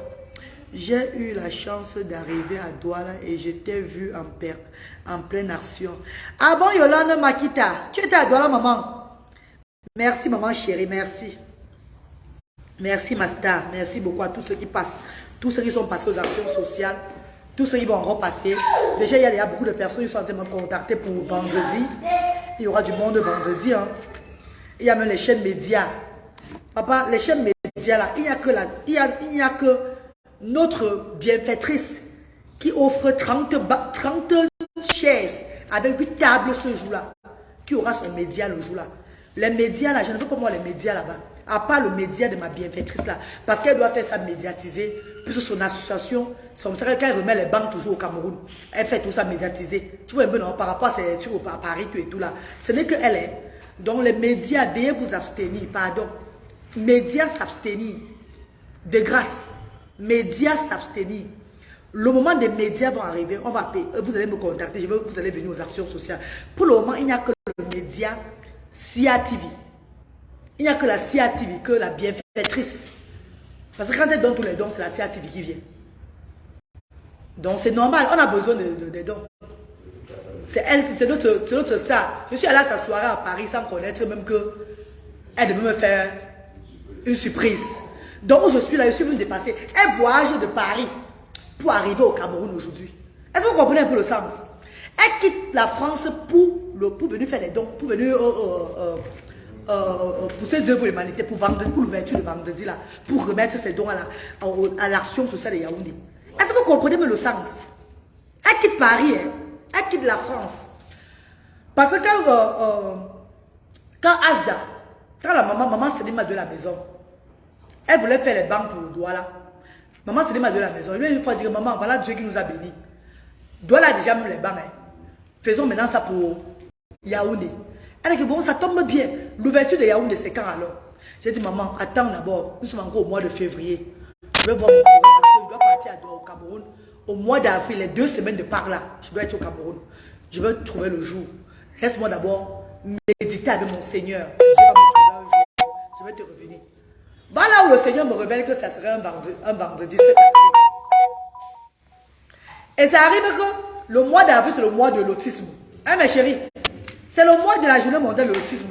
J'ai eu la chance d'arriver à Douala et je t'ai vu en pleine action. Ah bon, Yolande Makita, tu étais à Douala, maman? Merci, maman chérie, merci. Merci, ma star. Merci beaucoup à tous ceux qui passent. Tous ceux qui sont passés aux actions sociales. Tous ceux qui vont repasser. Déjà, il y a beaucoup de personnes qui sont en train de me contacter pour vendredi. Il y aura du monde vendredi. Hein. Il y a même les chaînes médias. Papa, les chaînes médias, là, il n'y a que notre bienfaitrice qui offre 30 chaises avec 8 tables ce jour-là. Qui aura son média le jour-là. Les médias, là, je ne veux pas moi les médias là-bas. À part le média de ma bienfaitrice là. Parce qu'elle doit faire ça médiatiser. Puisque son association, c'est comme ça qu'elle remet les banques toujours au Cameroun. Elle fait tout ça médiatiser. Tu vois un peu non, par rapport à Paris tout et tout là. Ce n'est que elle est. Donc les médias, veuillez vous abstenir. Pardon. Médias s'abstenir. De grâce. Médias s'abstenir. Le moment des médias vont arriver, on va payer. Vous allez me contacter, vous allez venir aux actions sociales. Pour le moment, il n'y a que le média SIA TV. Il n'y a que la SIA TV, que la bienfaitrice. Parce que quand elle donne tous les dons, c'est la SIA TV qui vient. Donc c'est normal, on a besoin de dons. C'est elle, c'est notre star. Je suis allée à sa soirée à Paris sans connaître même que elle devait me faire une surprise. Donc je suis là, je suis venue dépasser. Elle voyage de Paris pour arriver au Cameroun aujourd'hui. Est-ce que vous comprenez un peu le sens? Elle quitte la France pour venir faire les dons, pour venir pousser Dieu pour l'humanité, pour l'ouverture de vendredi là, pour remettre ces dons à l'action sociale de Yaoundé. Est-ce que vous comprenez le sens? Elle quitte Paris, hein? Elle quitte la France. Parce que quand Asda, quand la maman Sénima de la maison, elle voulait faire les banques pour Douala. Maman Sénima de la maison, elle lui a une fois dit, maman, voilà Dieu qui nous a bénis. Douala a déjà mis les banques. Hein? Faisons maintenant ça pour Yaoundé. Elle a dit, bon, ça tombe bien. L'ouverture de Yaoundé, c'est quand alors? J'ai dit, maman, attends d'abord. Nous sommes encore au mois de février. Je vais voir mon programme parce que je dois partir au Cameroun. Au mois d'avril, les 2 semaines de par là, je dois être au Cameroun. Je vais trouver le jour. Laisse-moi d'abord méditer avec mon Seigneur. Dieu va me trouver un jour. Je vais te revenir. Bah là où le Seigneur me révèle que ça serait un vendredi 7 avril. Et ça arrive que le mois d'avril, c'est le mois de l'autisme. Hein, mes chéris? C'est le mois de la journée mondiale de l'autisme.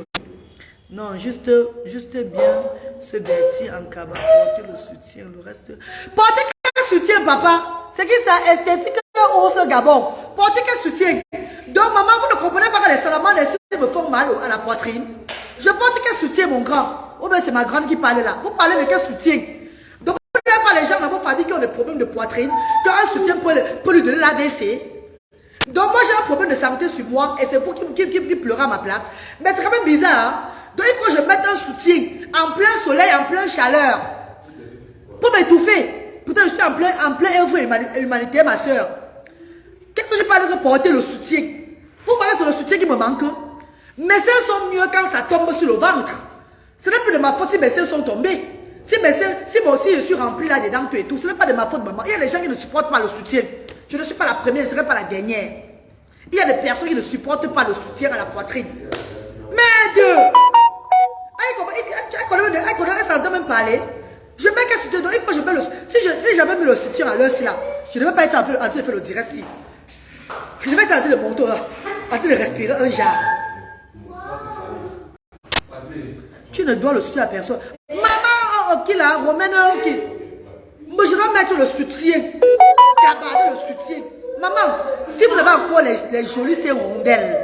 Non, juste bien se vêtir en cabane, porter le soutien, le reste. Porter quel soutien, papa? C'est qui ça? Esthétique au Gabon. Porter quel soutien? Donc, maman, vous ne comprenez pas que les salamandres me font mal à la poitrine. Je porte quel soutien, mon grand? Oh, ben c'est ma grande qui parle là. Vous parlez de quel soutien? Donc, vous n'avez pas les gens dans vos familles qui ont des problèmes de poitrine, qui ont un soutien pour lui donner l'ADC. Donc moi j'ai un problème de santé sur moi et c'est vous qui pleurez à ma place. Mais c'est quand même bizarre. Hein? Donc il faut que je mette un soutien en plein soleil, en pleine chaleur. Pour m'étouffer. Pourtant je suis en plein œuvre humanitaire, ma soeur. Qu'est-ce que je parle de porter le soutien? Vous voyez c'est le soutien qui me manque. Mes seins sont mieux quand ça tombe sur le ventre. Ce n'est plus de ma faute si mes seins sont tombés. Si je suis rempli là-dedans tout et tout, ce n'est pas de ma faute, maman. Il y a des gens qui ne supportent pas le soutien. Je ne suis pas la première, je ne serai pas la dernière. Il y a des personnes qui ne supportent pas le soutien à la poitrine. Mais Dieu! Elle s'entend même parler. Je mets quel soutien, donc il faut que je mette le soutien. Si j'avais mis le soutien à l'heure-ci là, je ne devais pas être en train de faire le direct si. Je devais être en train de monter là, en train de respirer un jar. Tu ne dois le soutien à personne. Maman, ok là, Romaine, ok. Moi, je dois mettre le soutien. Cabaret, le soutien. Maman, si vous avez encore les jolis seins rondelles,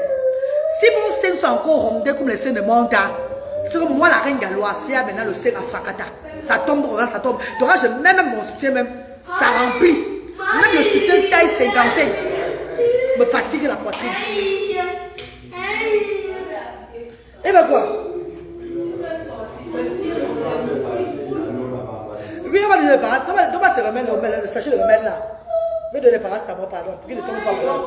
si vos seins sont encore rondelles comme les seins de Monta, c'est comme moi, la reine galloise, il y a maintenant le sein à Fakata. Ça tombe, ça tombe. Donc là, je mets même mon soutien, même, ça remplit. Même le soutien taille 55 me fatigue la poitrine. Il va quoi? Oui, on va donner le paracétamol. On va se remettre le sachet de remède là. On va donner le paracétamol, pardon. Pour qu'il ne tombe pas dedans.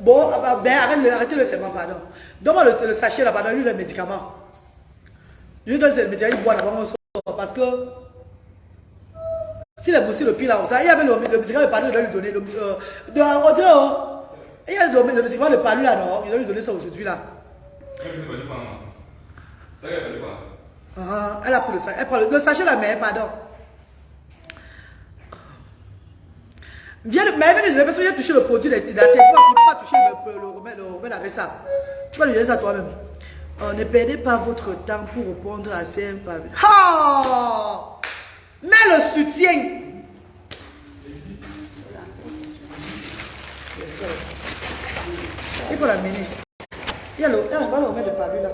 Bon, ben arrêtez le serment, pardon. Donne-moi le sachet là, pardon, lui le médicament. Je lui donne le médicament, il boit d'abord, on sort. Parce que s'il est bossé le pire là, il y avait le médicament de palu, il doit lui donner. Il y a le médicament de palu là, non? Il doit lui donner ça aujourd'hui là. Elle a pris le sachet. Elle prend le sachet là, mais pardon. Viens, mais elle vient de parce que j'ai touché le produit de la tête. Tu ne peux pas toucher le remède avec ça. Tu vas lui donner ça toi-même. Ne perdez pas votre temps pour répondre à ces... Oh! Mets le soutien. Il faut l'amener. Il y a le remède de palu là.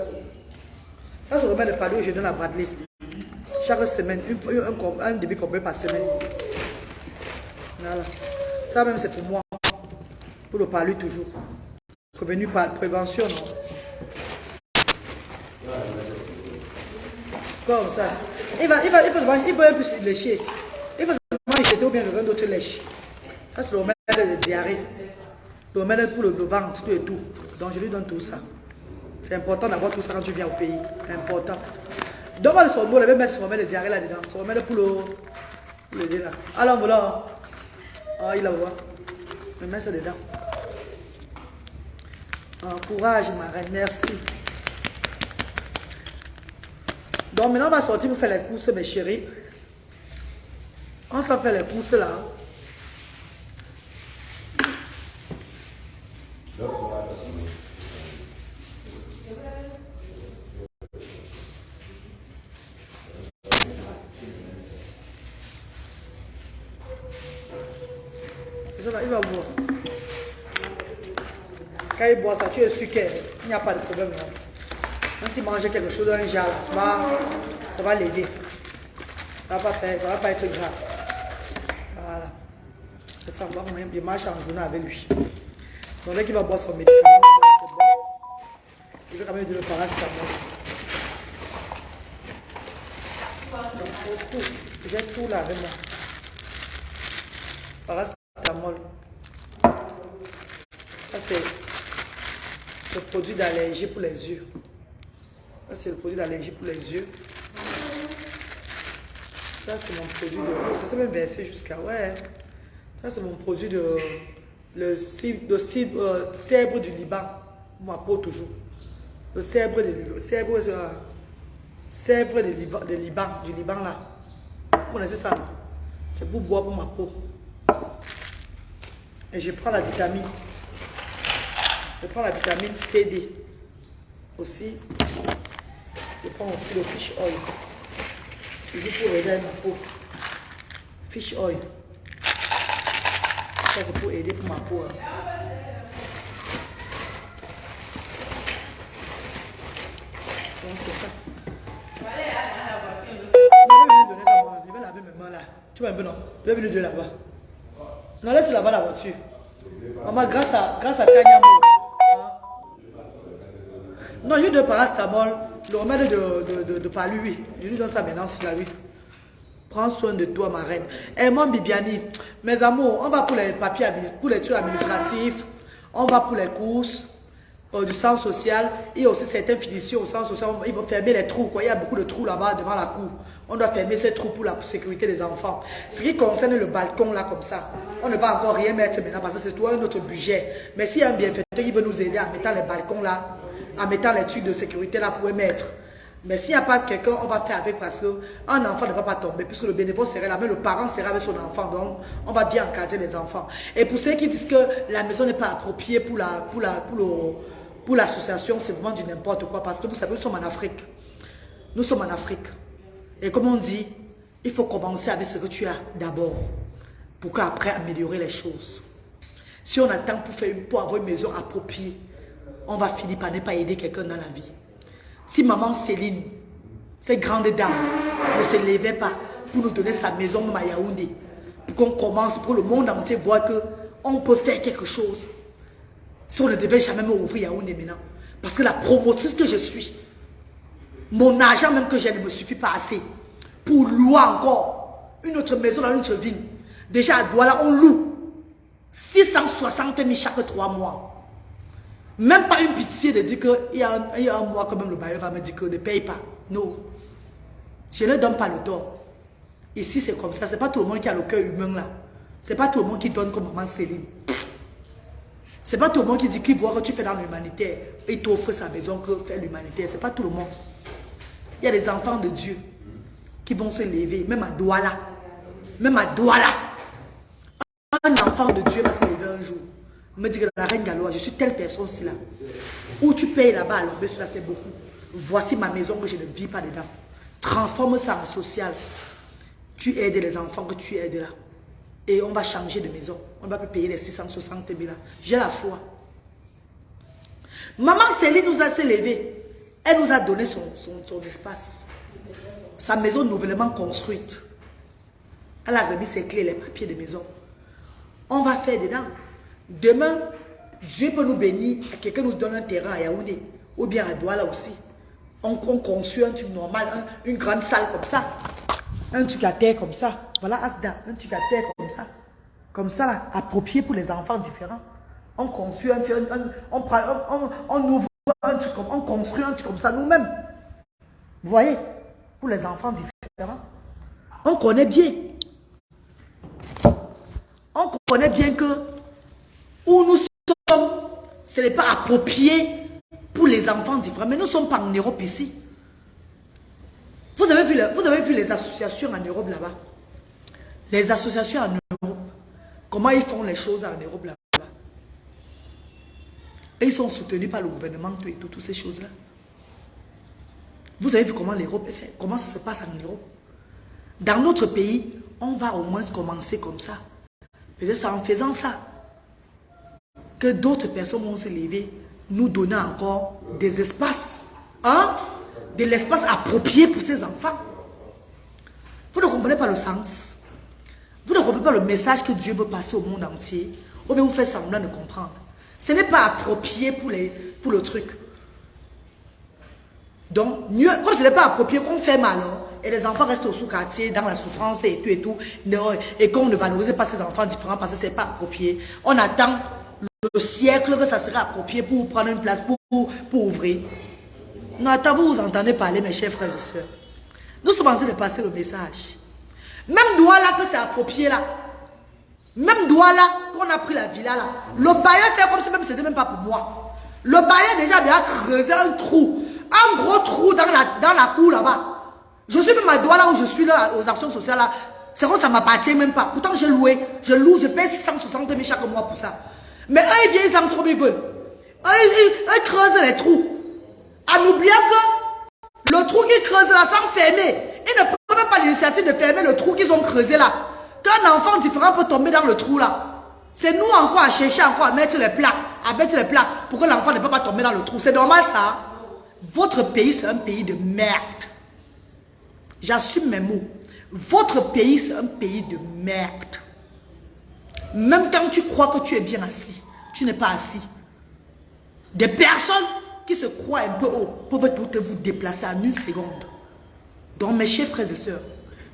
Ça, c'est le remède de palu, je donne à Bradley. Chaque semaine, un début complet par semaine. Voilà. Ça même, c'est pour moi. Pour le palu toujours. Prévenu par prévention, non? Comme ça. Il peut un peu lécher. Il faut seulement jeter ou bien le vin d'autres lèche. Ça, c'est le remède de diarrhée. Le remède pour le ventre, tout et tout. Donc, je lui donne tout ça. C'est important d'avoir tout ça quand tu viens au pays. Important. Donne-moi son dos, il va mettre son remède de diarrhée là-dedans. Son remède pour le dé là. Alors, voilà. Ah, il la voit. Je mets ça dedans. Courage, ma reine. Merci. Donc, maintenant, on va sortir pour faire les courses, mes chéris. On s'en fait les courses là. Il va boire. Quand il boit ça, tu es sûr qu'il n'y a pas de problème. Non? Même s'il mange quelque chose dans un jar, ça va l'aider. Ça ne va pas être grave. Voilà. C'est ça, il marche en journée avec lui. Donc là qu'il va boire son médicament, c'est bon. Il veut quand même donner le paracétamol. J'ai tout là avec moi. Paracétamol. Ça c'est le produit d'allergie pour les yeux. Ça c'est le produit d'allergie pour les yeux. Ça c'est mon produit de... Ça c'est même versé jusqu'à... Ouais. Ça c'est mon produit de... Le cèdre du Liban. Pour ma peau toujours. Le cèdre du Liban là. Vous connaissez ça? C'est pour boire pour ma peau. Et je prends la vitamine. Je prends la vitamine CD. Aussi. Je prends aussi le fish oil. Je dis pour aider ma peau. Fish oil. Ça c'est pour aider pour ma peau. Hein. Donc c'est ça. Je vais laver mes mains là. Tu vois un peu non? Je vais venir de là-bas. Non, laisse là-bas la voiture. Maman, grâce à Tanya Mo. Non, je lui donne paracétamol, le remède de palu, oui. Je lui donne ça maintenant, c'est là, oui. Prends soin de toi, ma reine. Et moi, Bibiani, mes amours, on va pour les papiers, pour les trucs administratifs, on va pour les courses du centre social. Il y a aussi certaines finitions au centre social, ils vont fermer les trous, quoi. Il y a beaucoup de trous là-bas devant la cour. On doit fermer ces trous pour la sécurité des enfants. Ce qui concerne le balcon là, comme ça, on ne va encore rien mettre maintenant parce que c'est tout un autre budget. Mais s'il y a un bienfaiteur qui veut nous aider en mettant les balcons là, en mettant les trucs de sécurité là pour mettre. Mais s'il n'y a pas quelqu'un, on va faire avec parce qu'un enfant ne va pas tomber puisque le bénévole serait là, mais le parent serait avec son enfant. Donc, on va bien encadrer les enfants. Et pour ceux qui disent que la maison n'est pas appropriée pour l'association, c'est vraiment du n'importe quoi parce que vous savez, nous sommes en Afrique. Nous sommes en Afrique. Et comme on dit, il faut commencer avec ce que tu as d'abord pour qu'après améliorer les choses. Si on attend pour avoir une maison appropriée, on va finir par ne pas aider quelqu'un dans la vie. Si maman Céline, cette grande dame, ne se levait pas pour nous donner sa maison à Yaoundé, pour qu'on commence, pour le monde entier voir qu'on peut faire quelque chose. Si on ne devait jamais me ouvrir Yaoundé maintenant. Parce que la promotrice que je suis, mon argent même que j'ai ne me suffit pas assez pour louer encore une autre maison dans une autre ville. Déjà à Douala, on loue 660 000 chaque 3 mois. Même pas une pitié de dire qu'il y a un mois quand même le bailleur va me dire que ne paye pas. Non. Je ne donne pas le tort. Ici c'est comme ça. C'est pas tout le monde qui a le cœur humain là. C'est pas tout le monde qui donne comme maman Céline. C'est pas tout le monde qui dit qu'il voit que tu fais dans l'humanitaire et t'offre sa maison que faire l'humanitaire. C'est pas tout le monde. Il y a des enfants de Dieu qui vont se lever, même à Douala. Même à Douala. Un enfant de Dieu va se lever un jour. Me dit que la reine Galois, je suis telle personne-ci là. Où tu payes là-bas, alors cela c'est beaucoup. Voici ma maison que je ne vis pas dedans. Transforme ça en social. Tu aides les enfants que tu aides là. Et on va changer de maison. On ne va plus payer les 660 000 là. J'ai la foi. Maman Céline nous a s'élevé. Elle nous a donné son espace. Sa maison nouvellement construite. Elle a remis ses clés, les papiers de maison. On va faire dedans. Demain, Dieu peut nous bénir. Quelqu'un nous donne un terrain à Yaoundé. Ou bien à Douala aussi. On construit un truc normal. Une grande salle comme ça. Un truc à terre comme ça. Voilà Asda. Un truc à terre comme ça. Comme ça, là, approprié pour les enfants différents. On construit un truc. On ouvre un truc comme on construit un truc comme ça nous-mêmes. Vous voyez? Pour les enfants différents. On connaît bien. On connaît bien que où nous sommes, ce n'est pas approprié pour les enfants différents. Mais nous ne sommes pas en Europe ici. Vous avez vu les associations en Europe là-bas. Les associations en Europe, comment ils font les choses en Europe là-bas. Et ils sont soutenus par le gouvernement et toutes ces choses-là. Vous avez vu comment l'Europe est faite, comment ça se passe en Europe. Dans notre pays, on va au moins commencer comme ça. Peut-être c'est en faisant ça que d'autres personnes vont se lever, nous donner encore des espaces. Hein? De l'espace approprié pour ces enfants. Vous ne comprenez pas le sens. Vous ne comprenez pas le message que Dieu veut passer au monde entier. Ou bien vous faites semblant de comprendre. Ce n'est pas approprié pour le truc. Donc, mieux, comme ce n'est pas approprié, qu'on fait mal, hein, et les enfants restent au sous-quartier, dans la souffrance et tout, et qu'on ne valorise pas ces enfants différents parce que ce n'est pas approprié. On attend le siècle que ça sera approprié pour prendre une place, pour ouvrir. Non, attends, vous entendez parler, mes chers frères et sœurs. Nous sommes en train de passer le message. Même Douala que c'est approprié là. Même Douala qu'on a pris la villa là. Le bailleur fait comme si même c'était même pas pour moi. Le bailleur déjà bien creusé un trou. Un gros trou dans la cour là-bas. Je suis même à Douala où je suis là aux actions sociales là. C'est comme ça m'appartient même pas. Pourtant j'ai loué. Je paye 660 000 chaque mois pour ça. Mais eux ils viennent, ils entrent comme ils veulent. Eux creusent les trous. En oubliant que le trou qu'ils creusent là sans fermer. Ils ne prennent même pas l'initiative de fermer le trou qu'ils ont creusé là. Qu'un enfant différent peut tomber dans le trou là. C'est nous encore à chercher encore à mettre les plaques. Pour que l'enfant ne peut pas tomber dans le trou. C'est normal ça. Votre pays c'est un pays de merde. J'assume mes mots. Votre pays c'est un pays de merde. Même quand tu crois que tu es bien assis, tu n'es pas assis. Des personnes qui se croient un peu haut peuvent vous déplacer en une seconde. Donc mes chers frères et sœurs,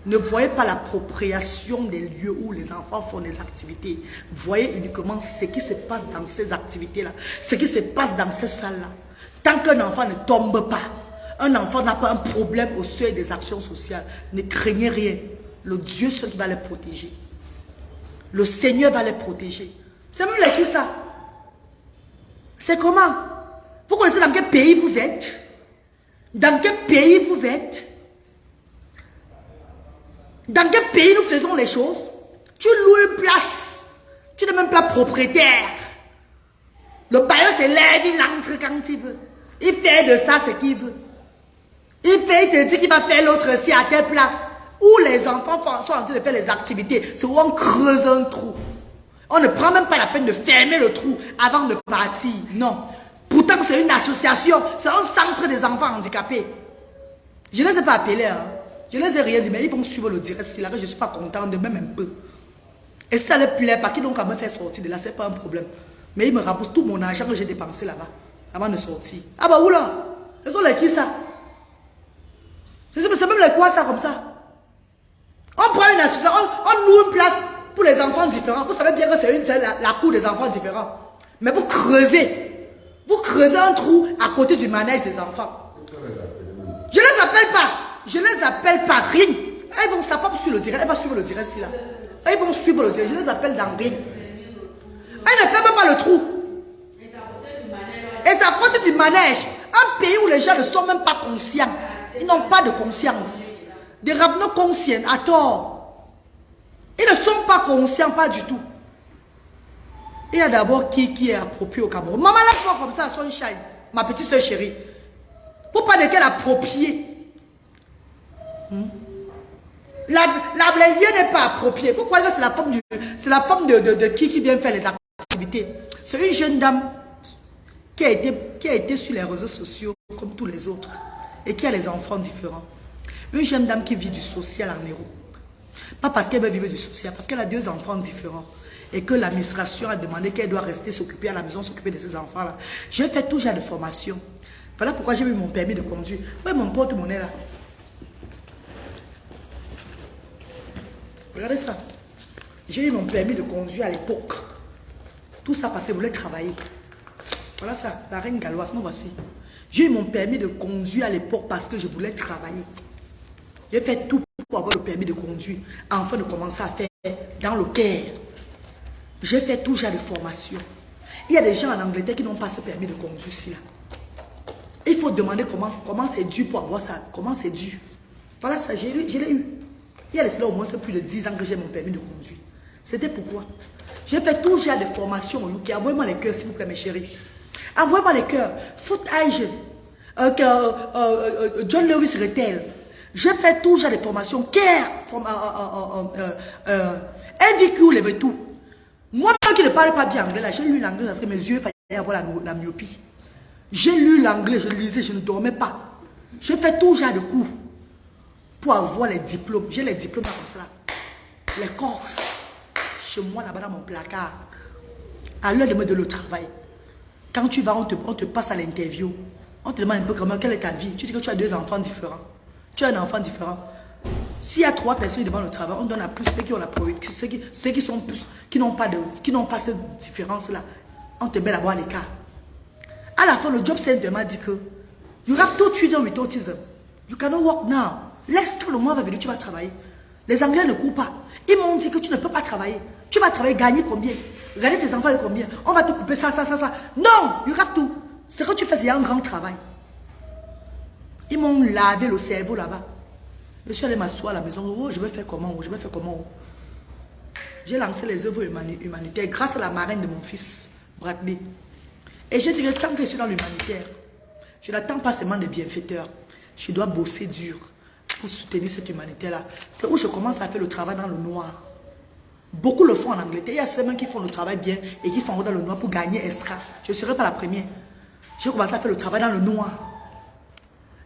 ne voyez pas l'appropriation des lieux où les enfants font des activités. Voyez uniquement ce qui se passe dans ces activités-là, ce qui se passe dans ces salles-là. Tant qu'un enfant ne tombe pas, un enfant n'a pas un problème au seuil des actions sociales, ne craignez rien. Le Dieu seul qui va les protéger. Le Seigneur va les protéger. C'est même qui ça? C'est comment? Vous connaissez dans quel pays vous êtes? Dans quel pays vous êtes? Dans quel pays nous faisons les choses? Tu loues une place. Tu n'es même pas propriétaire. Le bailleur se lève, il entre quand il veut. Il fait de ça ce qu'il veut. Il te dit qu'il va faire l'autre aussi à telle place. Où les enfants sont en train de faire les activités. C'est où on creuse un trou. On ne prend même pas la peine de fermer le trou avant de partir. Non. Pourtant, c'est une association. C'est un centre des enfants handicapés. Je ne les ai pas appelés. Hein. Je ne les ai rien dit. Mais ils vont suivre le direct. Si là, je ne suis pas content de même un peu. Et si ça les plaît, pas qu'ils n'ont qu'à me faire sortir de là, ce n'est pas un problème. Mais il me rembourse tout mon argent que j'ai dépensé là-bas, avant de sortir. Ah bah oula, ce sont les qui ça? C'est même les quoi ça comme ça? On prend une association, on loue une place pour les enfants différents. Vous savez bien que c'est la cour des enfants différents. Mais vous creusez un trou à côté du manège des enfants. Je les appelle pas. Je les appelle pas. Rien. Elles vont s'affronter sur le direct. Elle va suivre le direct ici là. Elles vont suivre le direct. Je les appelle dans rien. Elle ne fait même pas le trou. Et c'est à côté du manège. Un pays où les gens ne sont même pas conscients. Ils n'ont pas de conscience. Des rabbins conscients, à tort. Ils ne sont pas conscients, pas du tout. Il y a d'abord qui est approprié au Cameroun. Maman laisse-moi comme ça, Sunshine, ma petite soeur chérie. Pour pas de quelle appropriée. La blague n'est pas appropriée. Pourquoi c'est la femme de qui vient faire les activités? C'est une jeune dame qui a été sur les réseaux sociaux comme tous les autres et qui a les enfants différents. Une jeune dame qui vit du social en Hérault. Pas parce qu'elle veut vivre du social, parce qu'elle a 2 enfants différents. Et que l'administration a demandé qu'elle doit rester s'occuper à la maison, s'occuper de ses enfants-là. J'ai fait tout genre de formation. Voilà pourquoi j'ai eu mon permis de conduire. Ouais, mon porte-monnaie là. Regardez ça. J'ai eu mon permis de conduire à l'époque. Tout ça parce que je voulais travailler. Voilà ça, la reine galloise, me voici. J'ai eu mon permis de conduire à l'époque parce que je voulais travailler. J'ai fait tout pour avoir le permis de conduire, afin de commencer à faire dans le Caire. J'ai fait tout genre de formation. Il y a des gens en Angleterre qui n'ont pas ce permis de conduire ici. Là. Il faut demander comment c'est dû pour avoir ça. Comment c'est dû. Voilà ça, je l'ai eu. Il y a cela au moins plus de 10 ans que j'ai mon permis de conduire. C'était pourquoi. J'ai fait tout genre de formation au UK. Envoyez-moi les cœurs, s'il vous plaît, mes chéris. Envoyez-moi les cœurs. Foot Age, John Lewis Retail. J'ai fait tout genre de formation. Care, NVQ, level tout. Moi qui ne parle pas bien anglais, là, j'ai lu l'anglais parce que mes yeux faisaient avoir la myopie. J'ai lu l'anglais, je lisais, je ne dormais pas. J'ai fait tout genre de cours pour avoir les diplômes. J'ai les diplômes comme ça. Les Corses. Chez moi, là-bas, dans mon placard. À l'heure de me donner le travail. Quand tu vas, on te passe à l'interview. On te demande un peu comment, quelle est ta vie. Tu dis que tu as 2 enfants différents. Tu as un enfant différent. S'il y a 3 personnes devant le travail, on donne à plus ceux qui ont la probabilité, ceux qui sont plus, qui n'ont pas cette différence-là. On te met là-bas à l'écart. À la fin, le job center m'a dit que you have 2 children with autism. You cannot work now. Laisse-toi, le mois va venir, tu vas travailler. Les Anglais ne courent pas. Ils m'ont dit que tu ne peux pas travailler. Tu vas travailler, gagner combien? Gagner tes enfants combien? On va te couper ça. Non, you have to. Ce que tu fais, c'est un grand travail. Ils m'ont lavé le cerveau là-bas. Je suis allé m'asseoir à la maison. Oh, je vais faire comment? Je vais faire comment? J'ai lancé les œuvres humanitaires grâce à la marraine de mon fils, Bradley. Et j'ai dit que tant que je suis dans l'humanitaire, je n'attends pas seulement des bienfaiteurs. Je dois bosser dur pour soutenir cette humanité-là. C'est où je commence à faire le travail dans le noir. Beaucoup le font en Angleterre. Il y a seulement qui font le travail bien et qui font dans le noir pour gagner extra. Je ne serai pas la première. J'ai commencé à faire le travail dans le noir.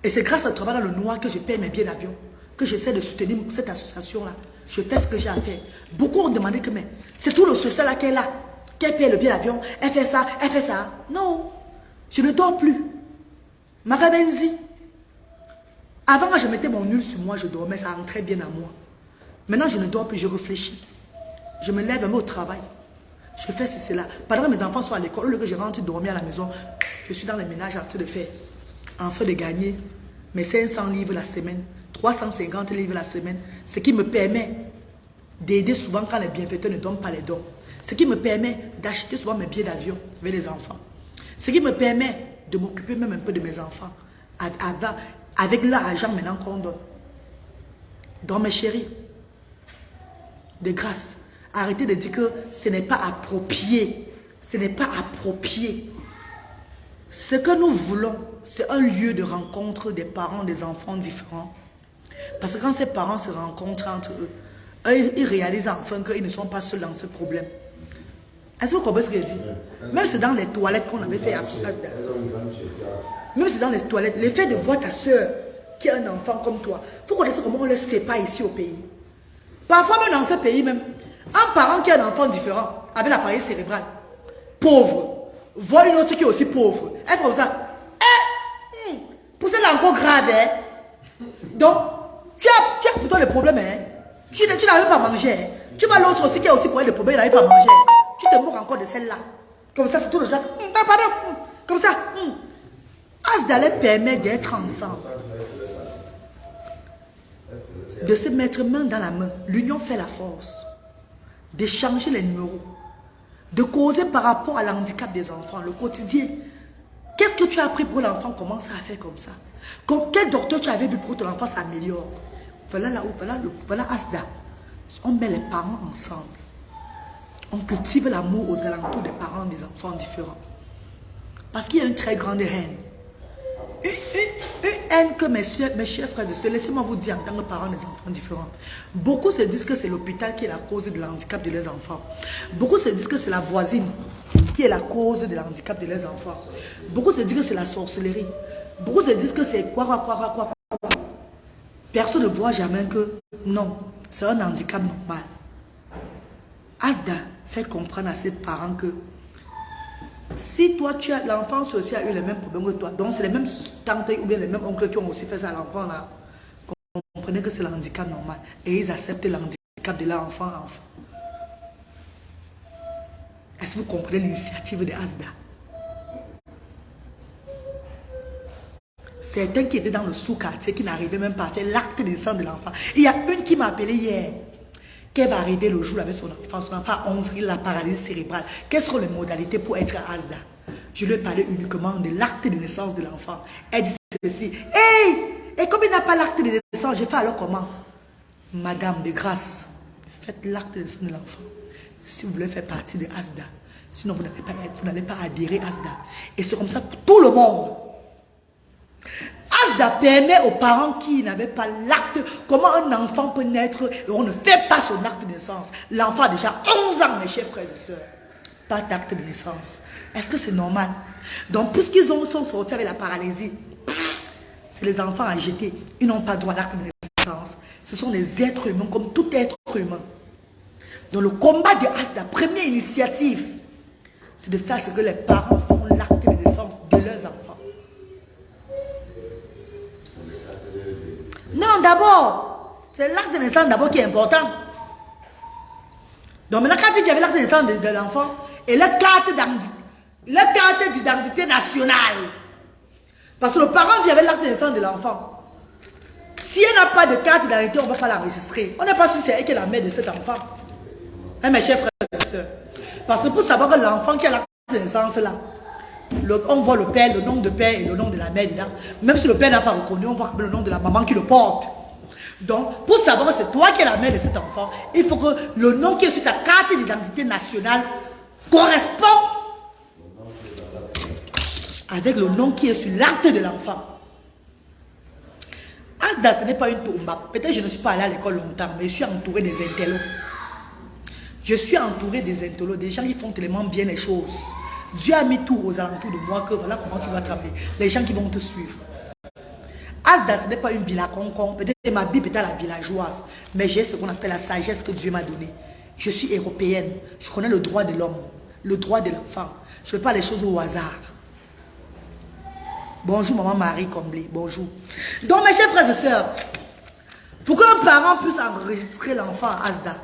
Et c'est grâce au travail dans le noir que je paye mes billets d'avion, que j'essaie de soutenir cette association-là. Je fais ce que j'ai à faire. Beaucoup ont demandé que, mais c'est tout le social là qu'elle a, qu'elle paye le billet d'avion, elle fait ça, elle fait ça. Non, je ne dors plus. Mara Benzi. Avant, quand je mettais mon nul sur moi, je dormais, ça rentrait bien à moi. Maintenant, je ne dors plus, je réfléchis. Je me lève, je vais au travail. Je fais ceci, cela. Pendant que mes enfants sont à l'école, au lieu que je rentre dormir à la maison, je suis dans les ménages en train de faire. En train de gagner mes 500 livres la semaine, 350 livres la semaine, ce qui me permet d'aider souvent quand les bienfaiteurs ne donnent pas les dons. Ce qui me permet d'acheter souvent mes billets d'avion avec les enfants. Ce qui me permet de m'occuper même un peu de mes enfants avec l'argent maintenant qu'on donne. Donc mes chéris, de grâce, arrêtez de dire que ce n'est pas approprié. Ce n'est pas approprié. Ce que nous voulons, c'est un lieu de rencontre des parents, des enfants différents. Parce que quand ces parents se rencontrent entre eux, ils réalisent enfin qu'ils ne sont pas seuls dans ce problème. Est-ce que vous comprenez ce que je dis? Même si c'est dans les toilettes qu'on avait fait à Soukasda. Même si c'est dans les toilettes, le fait de voir ta soeur qui a un enfant comme toi, pour connaître comment on ne le sait pas ici au pays. Parfois même dans ce pays même, un parent qui a un enfant différent, avec l'appareil cérébral, pauvre, voit une autre qui est aussi pauvre. Elle fait comme ça. Pour ça, c'est encore grave. Hein? Donc, tu as plutôt le problème. Hein? Tu n'arrives pas à manger. Hein? Tu vois l'autre aussi qui a aussi pour elle le problème, il n'arrive pas à manger. Tu te moques encore de celle-là. Comme ça, c'est tout le genre. Pardon. Comme ça. Asda les permet d'être ensemble. De se mettre main dans la main. L'union fait la force. D'échanger les numéros. De causer par rapport à l'handicap des enfants, le quotidien. Qu'est-ce que tu as appris pour que l'enfant commence à faire comme ça? Quel docteur tu avais vu pour que ton enfant s'améliore? Voilà là où, voilà Asda. On met les parents ensemble. On cultive l'amour aux alentours des parents des enfants différents. Parce qu'il y a une très grande haine. Une haine que mes chers frères et sœurs, laissez-moi vous dire en tant que parents des enfants différents. Beaucoup se disent que c'est l'hôpital qui est la cause de l'handicap de leurs enfants. Beaucoup se disent que c'est la voisine qui est la cause de l'handicap de leurs enfants. Beaucoup se disent que c'est la sorcellerie. Beaucoup se disent que c'est quoi. Personne ne voit jamais que non, c'est un handicap normal. Asda fait comprendre à ses parents que si toi, l'enfance aussi a eu les mêmes problèmes que toi, donc c'est les mêmes tantes ou bien les mêmes oncles qui ont aussi fait ça à l'enfant là, comprenez que c'est le handicap normal et ils acceptent l'handicap de leur enfant. Est-ce que vous comprenez l'initiative de Asda? Certains qui étaient dans le sous-quartier qui n'arrivaient même pas à faire l'acte de naissance de l'enfant. Il y a une qui m'a appelé hier. Qu'elle va arriver le jour avec son enfant. Son enfant a 11 ans, il a la paralysie cérébrale. Quelles sont les modalités pour être à Asda? Je lui ai parlé uniquement de l'acte de naissance de l'enfant. Elle dit ceci. Hey! Et comme il n'a pas l'acte de naissance, j'ai fait alors comment? Madame, de grâce, faites l'acte de naissance de l'enfant. Si vous voulez faire partie de Asda. Sinon, vous n'allez pas adhérer à Asda. Et c'est comme ça pour tout le monde. Asda permet aux parents qui n'avaient pas l'acte, comment un enfant peut naître et on ne fait pas son acte de naissance. L'enfant a déjà 11 ans, mes chers frères et sœurs. Pas d'acte de naissance. Est-ce que c'est normal? Donc, puisqu'ils sont sortis avec la paralysie, c'est les enfants à jeter. Ils n'ont pas droit à l'acte de naissance. Ce sont des êtres humains comme tout être humain. Donc, le combat de Asda, première initiative, c'est de faire ce que les parents font l'acte de naissance de leurs enfants. Non, d'abord, c'est l'acte de naissance d'abord qui est important. Donc maintenant, quand il y avait l'acte de naissance de l'enfant et la carte d'identité nationale, parce que le parent qui avait l'acte de naissance de l'enfant, si elle n'a pas de carte d'identité, on ne va pas l'enregistrer. On n'est pas sûr que c'est elle qui est la mère de cet enfant. Hein, mes chers frères et sœurs. Parce que pour savoir que l'enfant qui a l'acte de naissance là, on voit le père, le nom de père et le nom de la mère dedans. Même si le père n'a pas reconnu, on voit le nom de la maman qui le porte. Donc, pour savoir que c'est toi qui es la mère de cet enfant, il faut que le nom qui est sur ta carte d'identité nationale correspond avec le nom qui est sur l'acte de l'enfant. Asda, ce n'est pas une tomba. Peut-être que je ne suis pas allé à l'école longtemps, mais je suis entouré des intellos. Je suis entouré des intellos, des gens qui font tellement bien les choses. Dieu a mis tout aux alentours de moi que voilà comment tu vas travailler. Les gens qui vont te suivre. Asda, ce n'est pas une villa concon. Peut-être que ma Bible est à la villageoise. Mais j'ai ce qu'on appelle la sagesse que Dieu m'a donnée. Je suis européenne. Je connais le droit de l'homme. Le droit de l'enfant. Je ne fais pas les choses au hasard. Bonjour maman Marie Comblé. Bonjour. Donc mes chers frères et sœurs, pour qu'un parent puisse enregistrer l'enfant à Asda,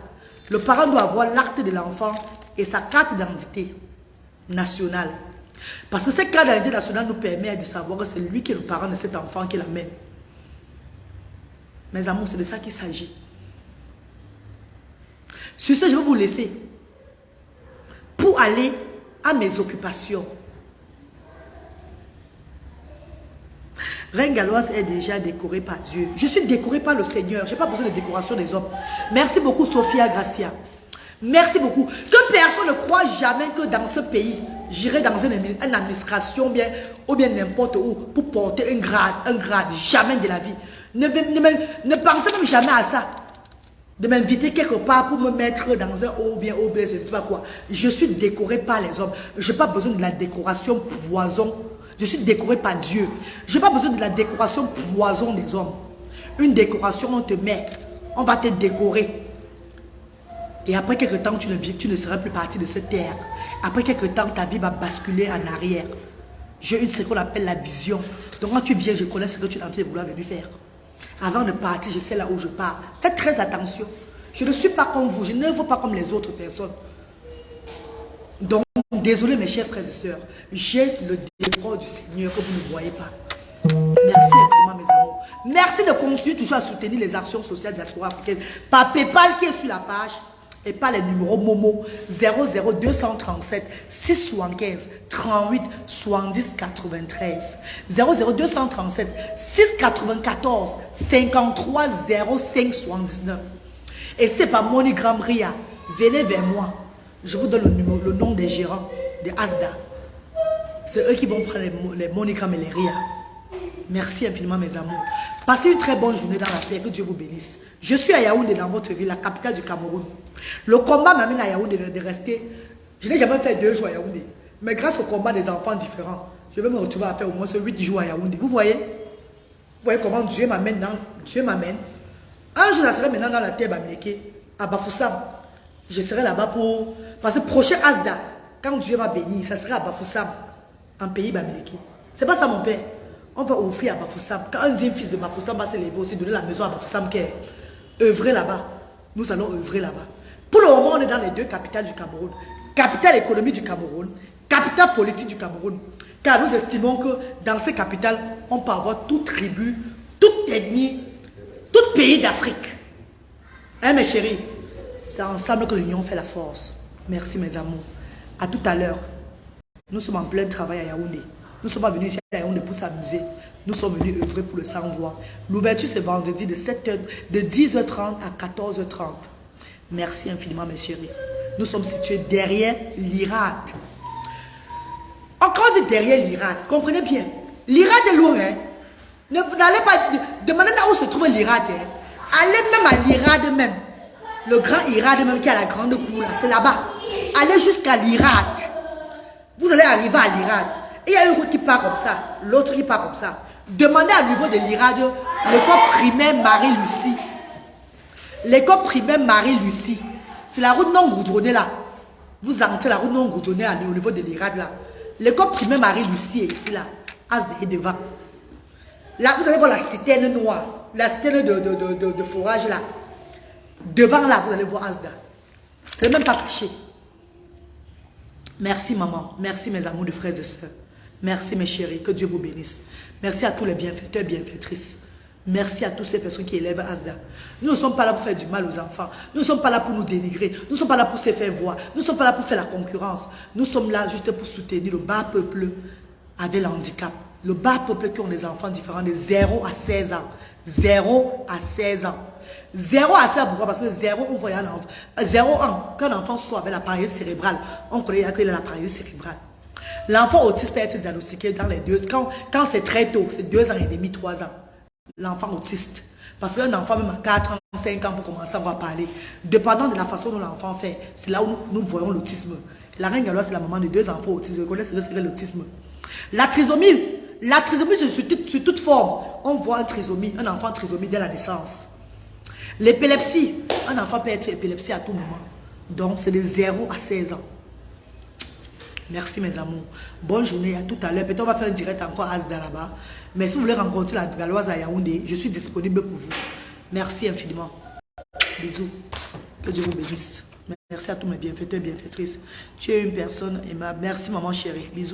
le parent doit avoir l'acte de l'enfant et sa carte d'identité nationale. Parce que cette carte d'identité nationale nous permet de savoir que c'est lui qui est le parent de cet enfant qui l'amène. Mes amours, c'est de ça qu'il s'agit. Sur ce, je vais vous laisser pour aller à mes occupations. Reine Galloise est déjà décorée par Dieu. Je suis décorée par le Seigneur. Je n'ai pas besoin de décoration des hommes. Merci beaucoup, Sophia Gracia. Merci beaucoup. Que personne ne croit jamais que dans ce pays, j'irai dans une administration ou bien n'importe où pour porter un grade. Jamais de la vie. Ne pensez même jamais à ça. De m'inviter quelque part pour me mettre dans un O bien OB, je ne sais pas quoi. Je suis décoré par les hommes. Je n'ai pas besoin de la décoration poison. Je suis décoré par Dieu. Je n'ai pas besoin de la décoration poison des hommes. Une décoration, on te met. On va te décorer. Et après quelques temps, tu ne seras plus parti de cette terre. Après quelques temps, ta vie va basculer en arrière. J'ai ce qu'on appelle la vision. Donc quand tu viens, je connais ce que tu es en train de vouloir venir faire. Avant de partir, je sais là où je pars. Faites très attention. Je ne suis pas comme vous, je ne veux pas comme les autres personnes. Donc, désolé mes chers frères et sœurs, j'ai le défaut du Seigneur que vous ne voyez pas. Merci infiniment mes amours. Merci de continuer toujours à soutenir les actions sociales diaspora africaine par PayPal qui est sur la page et par les numéros Momo 00237 675 38 70 93 00237 694 53 05 79. Et c'est par MoneyGram Ria. Venez vers moi. Je vous donne le nom des gérants de Asda. C'est eux qui vont prendre les MoneyGram et les Ria. Merci infiniment mes amours. Passez une très bonne journée dans la paix. Que Dieu vous bénisse. Je suis à Yaoundé dans votre ville, la capitale du Cameroun. Le combat m'amène à Yaoundé de rester. Je n'ai jamais fait 2 jours à Yaoundé. Mais grâce au combat des enfants différents, je vais me retrouver à faire au moins 8 jours à Yaoundé. Vous voyez? Vous voyez comment Dieu m'amène dans... Dieu m'amène. Un jour, je serai maintenant dans la terre Bamileke, à Bafoussam. Je serai là-bas pour... Parce que prochain Asda, quand Dieu va bénir, ça sera à Bafoussam, en pays Bamileke. C'est pas ça mon père. On va offrir à Bafoussam. Quand un deuxième fils de Bafoussam va se lever aussi, donner la maison à Bafoussam qui est œuvrer là-bas. Nous allons œuvrer là-bas. Pour le moment, on est dans les 2 capitales du Cameroun. Capitale économique du Cameroun, capitale politique du Cameroun. Car nous estimons que dans ces capitales, on peut avoir toute tribu, toute ethnie, tout pays d'Afrique. Hein mes chéris? C'est ensemble que l'union fait la force. Merci mes amours. À tout à l'heure. Nous sommes en plein travail à Yaoundé. Nous sommes venus ici à Yaoundé pour s'amuser. Nous sommes venus œuvrer pour le sans-voix. L'ouverture c'est vendredi de 10h30 à 14h30. Merci infiniment mes chéris. Nous sommes situés derrière l'IRAD. Encore dit derrière l'IRAD. Comprenez bien. L'IRAD est loin. Hein? N'allez pas demander là où se trouve l'IRAD. Hein? Allez même à l'IRAD même. Le grand IRAD même qui a la grande cour là. C'est là-bas. Allez jusqu'à l'IRAD. Vous allez arriver à l'IRAD. Et il y a une route qui part comme ça. L'autre qui part comme ça. Demandez à niveau de l'IRAD l'école primaire Marie-Lucie. L'école primaire Marie-Lucie. C'est la route non goudronnée là. Vous entrez la route non goudronnée au niveau de l'IRAD là. L'école primaire Marie-Lucie est ici là. As devant. Là, vous allez voir la citerne noire. La citerne de forage là. Devant là, vous allez voir Asda. C'est même pas caché. Merci maman. Merci mes amours de frères et sœurs. Merci mes chéris. Que Dieu vous bénisse. Merci à tous les bienfaiteurs et bienfaitrices. Merci à toutes ces personnes qui élèvent Asda. Nous ne sommes pas là pour faire du mal aux enfants. Nous ne sommes pas là pour nous dénigrer. Nous ne sommes pas là pour se faire voir. Nous ne sommes pas là pour faire la concurrence. Nous sommes là juste pour soutenir le bas peuple avec le handicap. Le bas peuple qui ont des enfants différents de 0 à 16 ans. 0 à 16 ans. 0 à 16 ans, pourquoi? Parce que 0, on voit un enfant. 0 ans, quand l'enfant sort avec la paralysie cérébrale, on connaît qu'il a la paralysie cérébrale. L'enfant autiste peut être diagnostiqué dans les 2 ans. Quand c'est très tôt, c'est 2 ans et demi, 3 ans. L'enfant autiste. Parce qu'un enfant, même à 4 ans, 5 ans, pour commencer à voir parler, dépendant de la façon dont l'enfant fait, c'est là où nous voyons l'autisme. La reine Galois, c'est la maman de 2 enfants autistes. Vous connaissez ce qu'est l'autisme. La trisomie, c'est sur toute forme. On voit un enfant trisomie dès la naissance. L'épilepsie, un enfant peut être épilepsie à tout moment. Donc, c'est de 0 à 16 ans. Merci mes amours. Bonne journée, à tout à l'heure. Peut-être on va faire un direct encore à Asda là-bas. Mais si vous voulez rencontrer la Galoise à Yaoundé, je suis disponible pour vous. Merci infiniment. Bisous. Que Dieu vous bénisse. Merci à tous mes bienfaiteurs et bienfaitrices. Tu es une personne aimable. Merci maman chérie. Bisous.